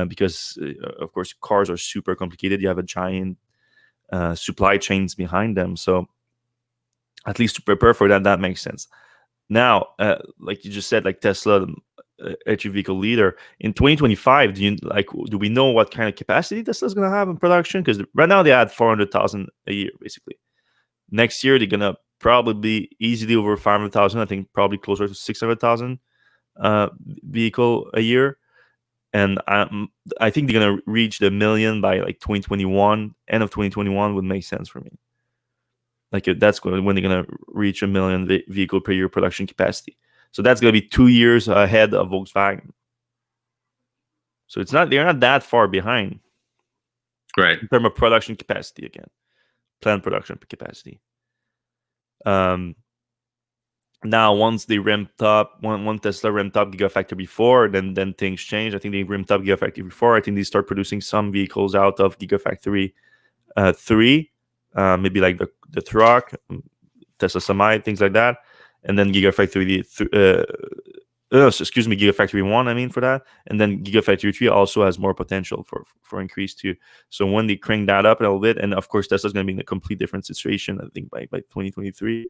because of course cars are super complicated. You have a giant supply chains behind them. So at least to prepare for that makes sense. Now, like you just said, like Tesla, electric vehicle leader in 2025, do we know what kind of capacity Tesla's going to have in production? Because right now they had 400,000 a year basically. Next year they're going to probably be easily over 500,000. I think probably closer to 600,000 vehicle a year. And I think they're going to reach the million by like 2021. End of 2021 would make sense for me. Like that's when they're going to reach a million vehicle per year production capacity. So that's going to be 2 years ahead of Volkswagen. So they're not that far behind. Right. In terms of production capacity again. Planned production capacity. Now, once they ramped up, when Tesla ramped up Gigafactory 4, then things changed. I think they ramped up Gigafactory 4. I think they start producing some vehicles out of Gigafactory 3, maybe like the Thrax, Tesla Semi, things like that. And then Gigafactory Gigafactory 1, I mean, for that. And then Gigafactory 3 also has more potential for increase too. So when they crank that up a little bit, and of course Tesla's going to be in a complete different situation, I think by 2023.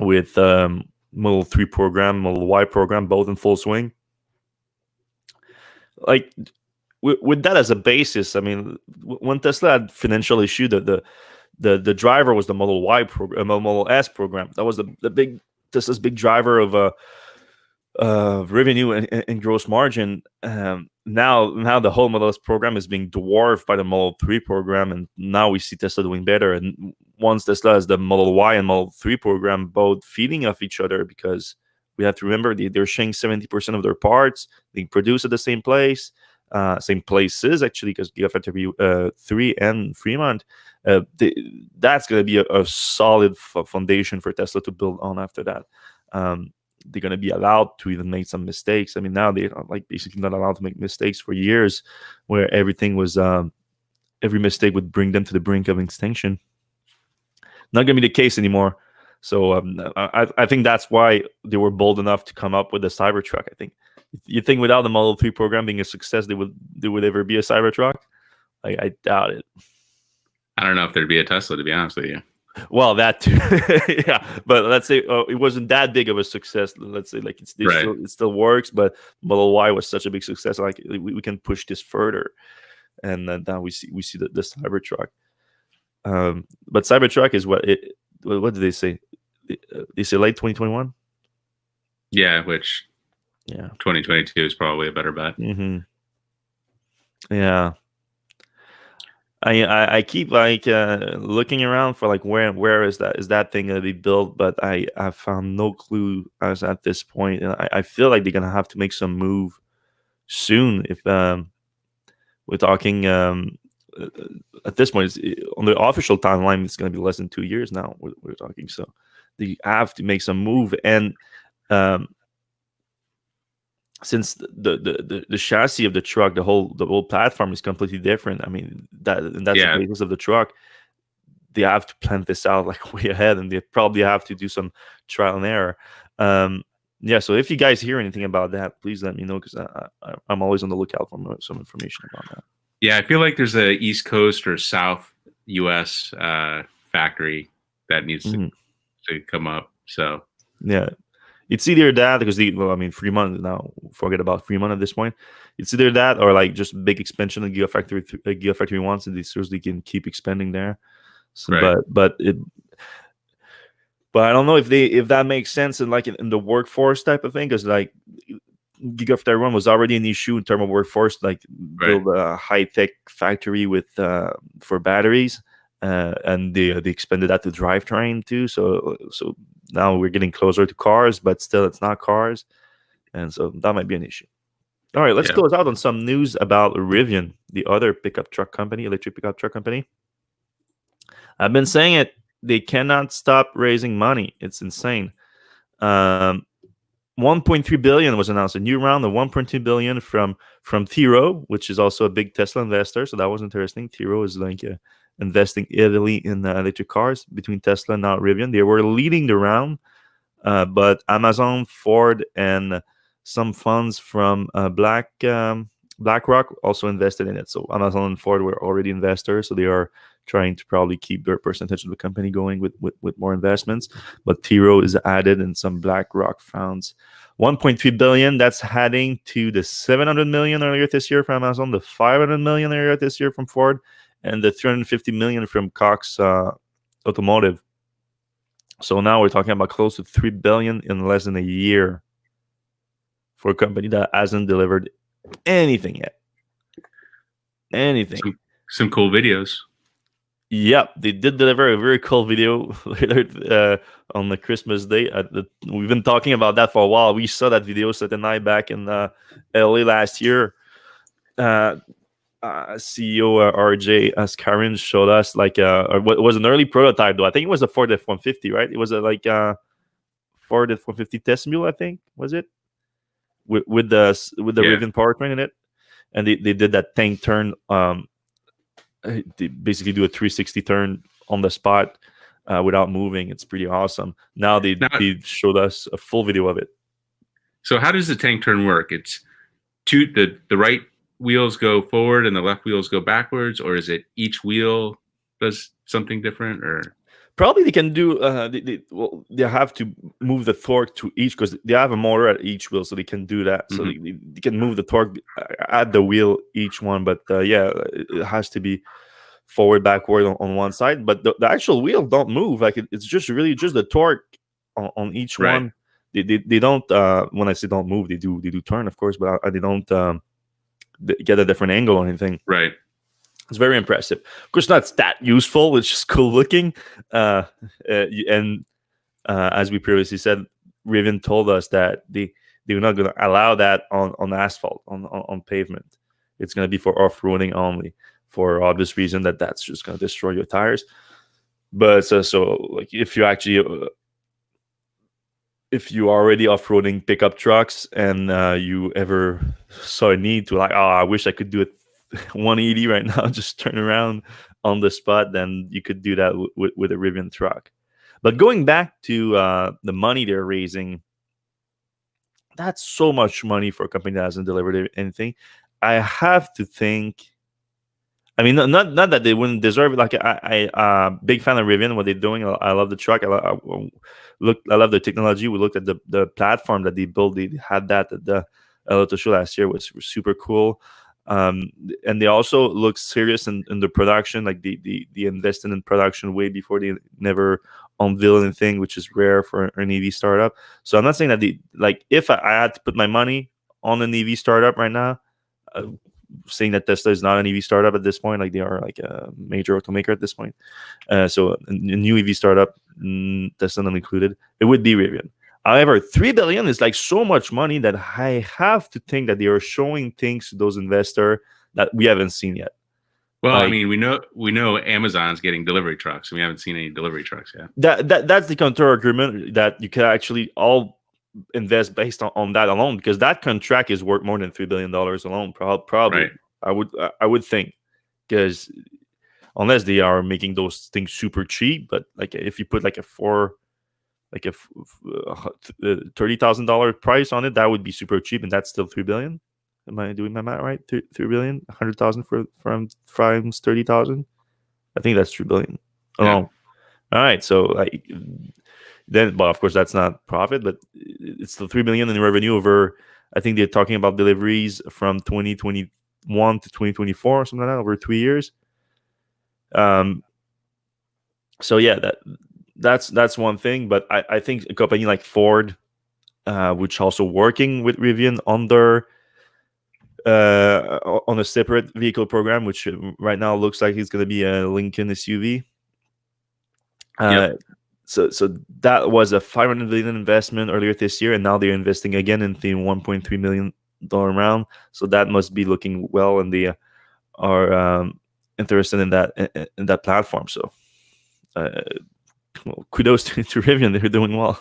With Model 3 program, Model Y program, both in full swing. Like with that as a basis, I mean, when Tesla had financial issue, the driver was the Model Y program, Model S program. That was the big Tesla's big driver of revenue and gross margin. Now the whole Model S program is being dwarfed by the Model 3 program, and now we see Tesla doing better. And once Tesla has the Model Y and Model 3 program both feeding off each other, because we have to remember they're sharing 70% of their parts, being produced at the same place, same places actually, because Gigafactory 3 and Fremont. That's going to be a solid foundation for Tesla to build on after that. They're going to be allowed to even make some mistakes. I mean, now they're like basically not allowed to make mistakes for years, where everything was every mistake would bring them to the brink of extinction. Not going to be the case anymore. So I think that's why they were bold enough to come up with the Cybertruck. I think you think without the Model 3 program being a success, there would ever be a Cybertruck? I doubt it. I don't know if there'd be a Tesla, to be honest with you. Well, that too. Yeah, but let's say it wasn't that big of a success. Let's say like it still works, but Model Y was such a big success. Like we can push this further, and now we see the Cybertruck. But Cybertruck is what did they say? They say late 2021. Yeah, which 2022 is probably a better bet. Mm-hmm. Yeah. I keep like looking around for like where is that thing gonna be built, but I found no clue as at this point, and I feel like they're gonna have to make some move soon. If we're talking at this point, on the official timeline, it's gonna be less than 2 years now. We're talking, so they have to make some move, and since the chassis of the truck, the whole platform is completely different. I mean, that's the basis of the truck. They have to plan this out like way ahead, and they probably have to do some trial and error. So if you guys hear anything about that, please let me know, because I'm always on the lookout for some information about that. Yeah, I feel like there's a East Coast or South U.S. Factory that needs to come up. So yeah. It's either that, because Fremont now, forget about Fremont at this point. It's either that or like just big expansion of Gigafactory 1, so they seriously can keep expanding there. So, right. But I don't know if that makes sense in the workforce type of thing, because like Gigafactory 1 was already an issue in terms of workforce, like build a high-tech factory with for batteries. And they expanded that to drivetrain too. So now we're getting closer to cars, but still it's not cars, and so that might be an issue. All right, let's close out on some news about Rivian, the other electric pickup truck company. I've been saying it; they cannot stop raising money. It's insane. 1.3 billion was announced, a new round of 1.2 billion from Tiro, which is also a big Tesla investor. So that was interesting. Tiro is like investing heavily in electric cars between Tesla and now Rivian. They were leading the round, but Amazon, Ford, and some funds from BlackRock also invested in it. So Amazon and Ford were already investors, so they are trying to probably keep their percentage of the company going with more investments. But Tiro is added, and some BlackRock funds. 1.3 billion, that's adding to the 700 million earlier this year from Amazon, the 500 million earlier this year from Ford, and the 350 million from Cox Automotive. So now we're talking about close to 3 billion in less than a year for a company that hasn't delivered anything yet. Anything. Some cool videos. Yep, they did deliver a very cool video on the Christmas day. We've been talking about that for a while. We saw that video Seth and I back in LA last year. CEO RJ Ascarin showed us like what was an early prototype, though. I think it was a Ford F-150, right? It was a Ford F-150 test mule, I think, was it? With the Rivian powertrain in it, and they did that tank turn. They basically do a 360 turn on the spot without moving. It's pretty awesome. Now they showed us a full video of it. So how does the tank turn work? It's the right wheels go forward and the left wheels go backwards, or is it each wheel does something different? Or probably they can do they have to move the torque to each, because they have a motor at each wheel, so they can do that. So they can move the torque at the wheel each one, but it has to be forward, backward on one side, but the actual wheel don't move. Like it's just really just the torque on each one. they don't. When I say don't move, they do turn, of course, but they don't get a different angle or anything. Right. It's very impressive. Of course, not that useful. It's just cool looking. And as we previously said, Rivian told us that they're not going to allow that on asphalt, on pavement. It's going to be for off-roading only, for obvious reason that's just going to destroy your tires. But so like if you actually if you already off-roading pickup trucks and you ever saw a need to like, oh, I wish I could do it 180 right now, just turn around on the spot, then you could do that with a Rivian truck. But going back to the money they're raising, that's so much money for a company that hasn't delivered anything. I have to think. I mean, not that they wouldn't deserve it. Like I big fan of Rivian, what they're doing. I love the truck. I love the technology. We looked at the platform that they built. They had that at the Auto Show last year, was super cool. And they also look serious in the production. Like they invested in production way before they never unveil anything, which is rare for an EV startup. So I'm not saying that if I had to put my money on an EV startup right now, saying that Tesla is not an EV startup at this point, like they are like a major automaker at this point. So a new EV startup, Tesla not included, it would be Rivian. However, $3 billion is like so much money that I have to think that they are showing things to those investors that we haven't seen yet. Well, I mean, we know Amazon's getting delivery trucks, and we haven't seen any delivery trucks yet. That's the counter argument, that you can actually all invest based on that alone, because that contract is worth more than $3 billion alone. Probably, right. I would think, because unless they are making those things super cheap, but like if you put like a $30,000 price on it, that would be super cheap, and that's still $3 billion. Am I doing my math right? 3 billion, 100,000 from 30,000. I think that's 3 billion alone. Yeah. All right, so like then, well, of course that's not profit, but it's still 3 billion in revenue over. I think they're talking about deliveries from 2021 to 2024 or something like that, over 3 years. So yeah, that's one thing, but I think a company like Ford, which also working with Rivian on a separate vehicle program, which right now looks like it's going to be a Lincoln SUV. So that was a $500 million investment earlier this year, and now they're investing again in the $1.3 million round. So that must be looking well, and they are interested in that platform. So well, kudos to Rivian; they're doing well.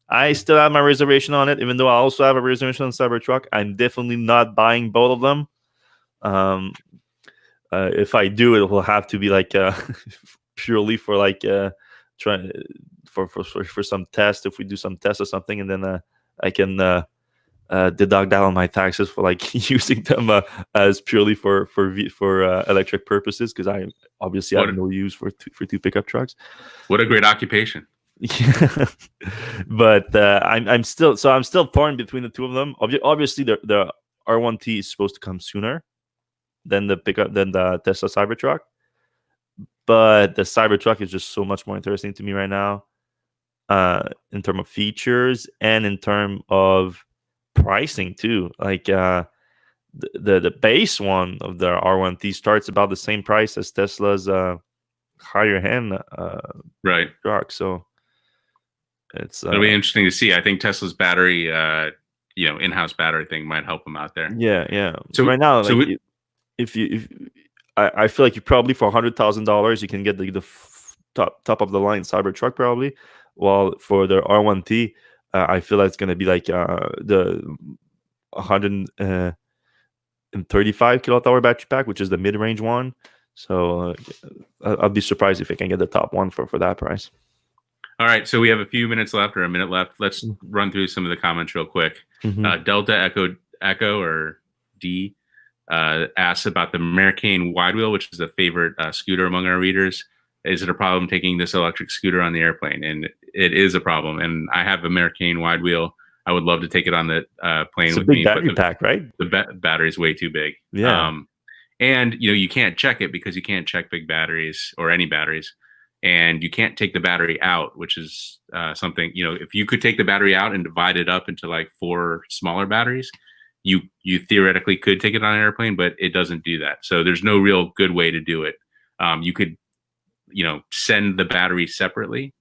I still have my reservation on it, even though I also have a reservation on Cybertruck. I'm definitely not buying both of them. If I do, it will have to be like purely for like trying for some test. If we do some test or something, and then I can deduct that on my taxes for like using them as purely for electric purposes, because I obviously have no use for two pickup trucks. What a great occupation! Yeah. But I'm still torn between the two of them. Obviously, the R1T is supposed to come sooner than the Tesla Cybertruck, but the Cybertruck is just so much more interesting to me right now, in terms of features and in terms of pricing too. Like the base one of the R1T starts about the same price as Tesla's higher end truck. So it'll be interesting to see. I think Tesla's battery, in-house battery thing might help them out there. Yeah. So right now, like, I feel like you probably for $100,000 you can get the top of the line Cybertruck probably. While for the R1T, I feel like it's gonna be like the 135 kilowatt-hour battery pack, which is the mid-range one. So I'll be surprised if I can get the top one for that price. All right, so we have a few minutes left, or a minute left. Let's run through some of the comments real quick. Mm-hmm. Delta Echo or D asks about the Americane wide wheel, which is a favorite scooter among our readers. Is it a problem taking this electric scooter on the airplane? And it is a problem. And I have a Americane wide wheel. I would love to take it on the plane with me. It's a big battery pack, right? The battery's way too big. Yeah. And you can't check it because you can't check big batteries or any batteries. and you can't take the battery out, which is something, if you could take the battery out and divide it up into like 4 smaller batteries, you theoretically could take it on an airplane, but it doesn't do that. So there's no real good way to do it. You could, send the battery separately,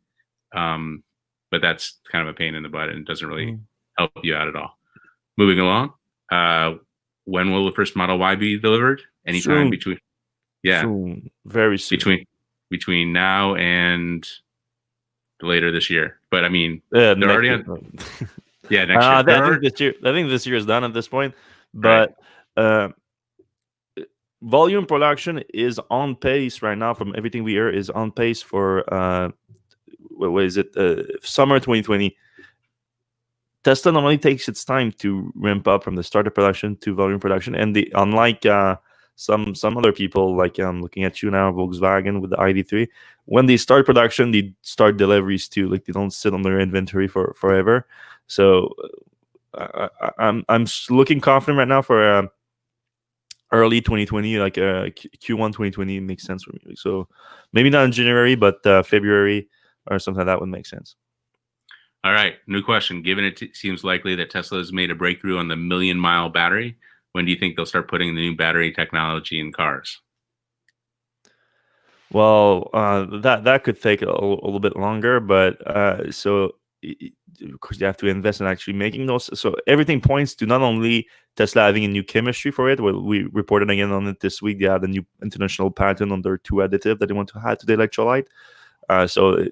but that's kind of a pain in the butt and doesn't really help you out at all. Moving along, when will the first Model Y be delivered? Anytime between, soon, very soon. Between now and later this year. But I mean, they're already on. Yeah, next year. I think this year is done at this point, but volume production is on pace right now. From everything we hear, is on pace for what is it? Summer 2020. Tesla normally takes its time to ramp up from the start of production to volume production, and unlike some other people, like I'm looking at you now, Volkswagen with the ID3, when they start production, they start deliveries too. Like they don't sit on their inventory for forever. So I'm looking confident right now for early 2020, like Q1 2020 makes sense for me. So maybe not in January, but February or something like that would make sense. All right, new question. Given it seems likely that Tesla has made a breakthrough on the million-mile battery, when do you think they'll start putting the new battery technology in cars? Well, that could take a little bit longer, but so of course you have to invest in actually making those. So everything points to not only Tesla having a new chemistry for it. Well, we reported again on it this week. They had a new international patent on their 2 additive that they want to add to the electrolyte. So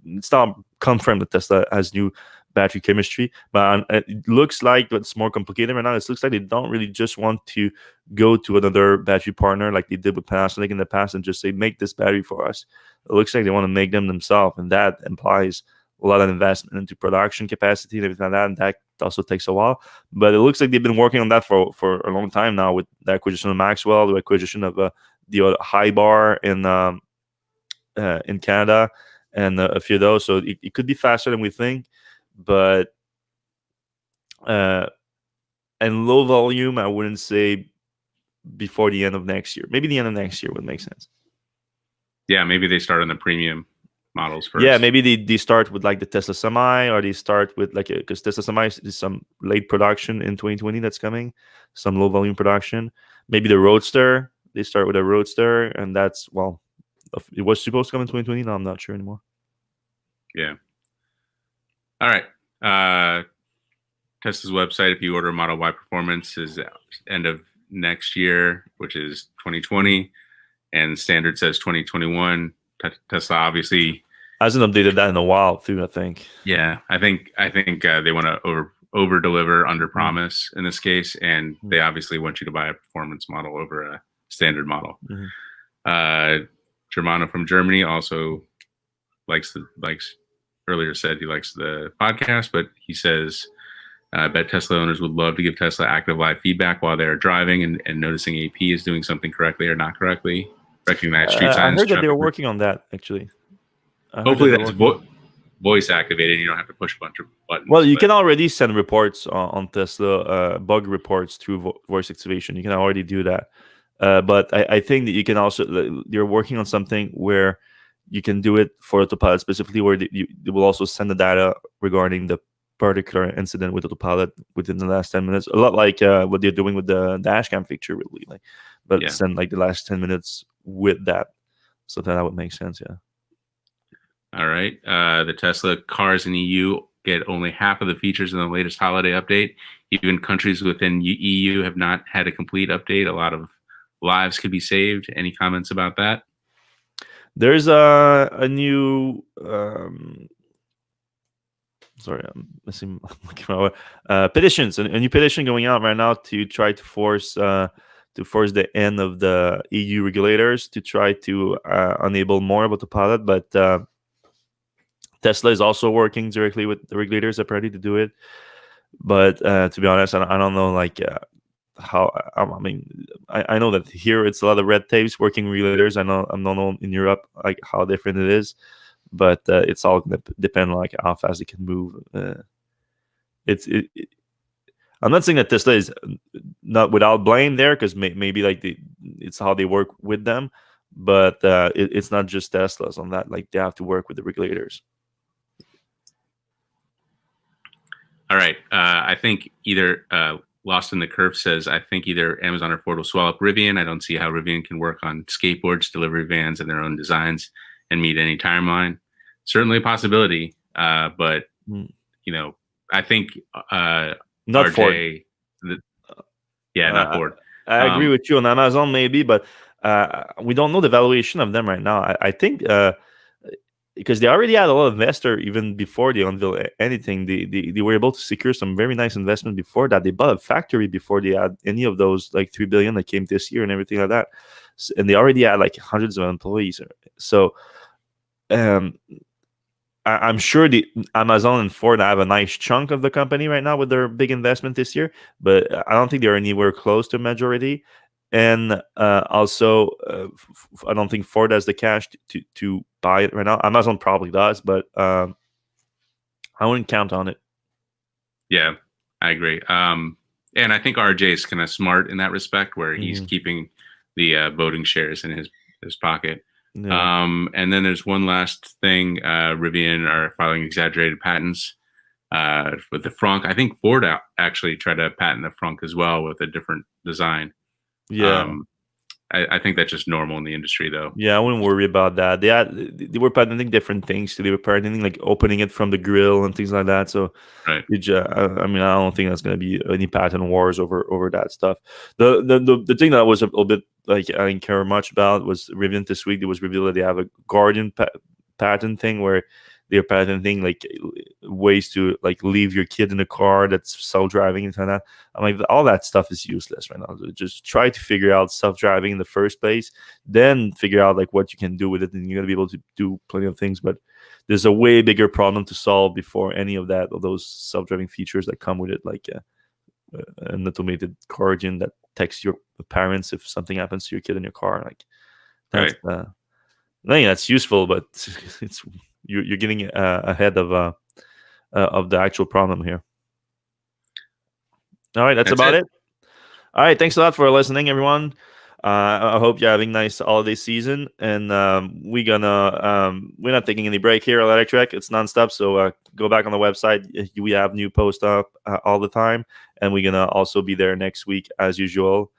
it's not confirmed that Tesla has new battery chemistry, but it looks like it's more complicated right now. It looks like they don't really just want to go to another battery partner like they did with Panasonic in the past and just say, make this battery for us. It looks like they want to make them themselves, and that implies a lot of investment into production capacity and everything like that, and that also takes a while. But it looks like they've been working on that for a long time now, with the acquisition of Maxwell, the acquisition of the High Bar in Canada, and a few of those. So it could be faster than we think, but and low volume, I wouldn't say before the end of next year. Maybe the end of next year would make sense. Yeah, maybe they start on the premium models first. Yeah, maybe they start with like the Tesla Semi, or they start with like, because Tesla Semi is some late production in 2020 that's coming, some low volume production. Maybe the Roadster, they start with a Roadster, and that's, well, it was supposed to come in 2020. Now I'm not sure anymore. Yeah. All right. Tesla's website, if you order a Model Y Performance, is end of next year, which is 2020, and standard says 2021. Tesla obviously hasn't updated that in a while too, I think. Yeah, I think they want to over deliver, under promise in this case, and they obviously want you to buy a performance model over a standard model. Germano from Germany also likes earlier said he likes the podcast, but he says, I bet Tesla owners would love to give Tesla active live feedback while they're driving and noticing AP is doing something correctly or not correctly. Recognize street signs. I heard that they were working on that, actually. Hopefully that's voice activated. You don't have to push a bunch of buttons. Well, you can already send reports on Tesla, bug reports through voice activation. You can already do that. But I think that you can also, you're working on something where you can do it for Autopilot specifically, where they will also send the data regarding the particular incident with Autopilot within the last 10 minutes. A lot like what they're doing with the dashcam feature, really. But send like the last 10 minutes with that. So that would make sense, yeah. All right. The Tesla cars in EU get only half of the features in the latest holiday update. Even countries within EU have not had a complete update. A lot of lives could be saved. Any comments about that? There's a new sorry, I'm missing petitions. A new petition going out right now to try to force the end of the EU regulators to try to enable more of Autopilot. But Tesla is also working directly with the regulators apparently to do it. But to be honest, I don't know how. I mean, I know that here it's a lot of red tapes working regulators. I don't know in Europe like how different it is, but it's all going to depend on how fast it can move. I'm not saying that Tesla is not without blame there, because maybe it's how they work with them, but it's not just Teslas on that. Like they have to work with the regulators. All right. I think either Lost in the Curve says, I think either Amazon or Ford will swallow up Rivian. I don't see how Rivian can work on skateboards, delivery vans, and their own designs and meet any timeline. Certainly a possibility, but I think not RJ, Ford. Not Ford. I agree with you on Amazon, maybe, but we don't know the valuation of them right now. I think because they already had a lot of investor even before they unveiled anything. They were able to secure some very nice investment before that. They bought a factory before they had any of those like $3 billion that came this year and everything like that. And they already had like hundreds of employees. So I'm sure the Amazon and Ford have a nice chunk of the company right now with their big investment this year, but I don't think they're anywhere close to majority. And also, I don't think Ford has the cash to buy it right now. Amazon probably does, but I wouldn't count on it. Yeah, I agree. And I think RJ is kind of smart in that respect, where he's keeping the voting shares in his pocket. Yeah. And then there's one last thing. Rivian are filing exaggerated patents with the frunk. I think Ford actually tried to patent the frunk as well with a different design. Yeah. I think that's just normal in the industry, though. Yeah, I wouldn't worry about that. They were patenting different things. They were patenting like opening it from the grill and things like that. So, right. I mean, I don't think that's going to be any patent wars over that stuff. The thing that was a little bit like I didn't care much about was Rivian this week. It was revealed that they have a Guardian patent thing where they're patenting like ways to like leave your kid in a car that's self-driving and kind of. I'm like, all that stuff is useless right now. Just try to figure out self-driving in the first place, then figure out like what you can do with it, and you're gonna be able to do plenty of things. But there's a way bigger problem to solve before any of those self-driving features that come with it, like an automated car engine that texts your parents if something happens to your kid in your car. Like that's I think that's useful, but it's you're getting ahead of the actual problem here. All right, that's about it. All right, thanks a lot for listening, everyone. I hope you're having a nice holiday season, and we're not taking any break here at Electrek. It's nonstop, so go back on the website. We have new posts up all the time, and we're gonna also be there next week as usual.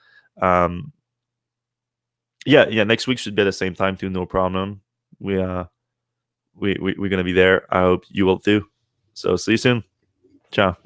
Next week should be at the same time too. No problem. We're gonna be there. I hope you will too. So see you soon. Ciao.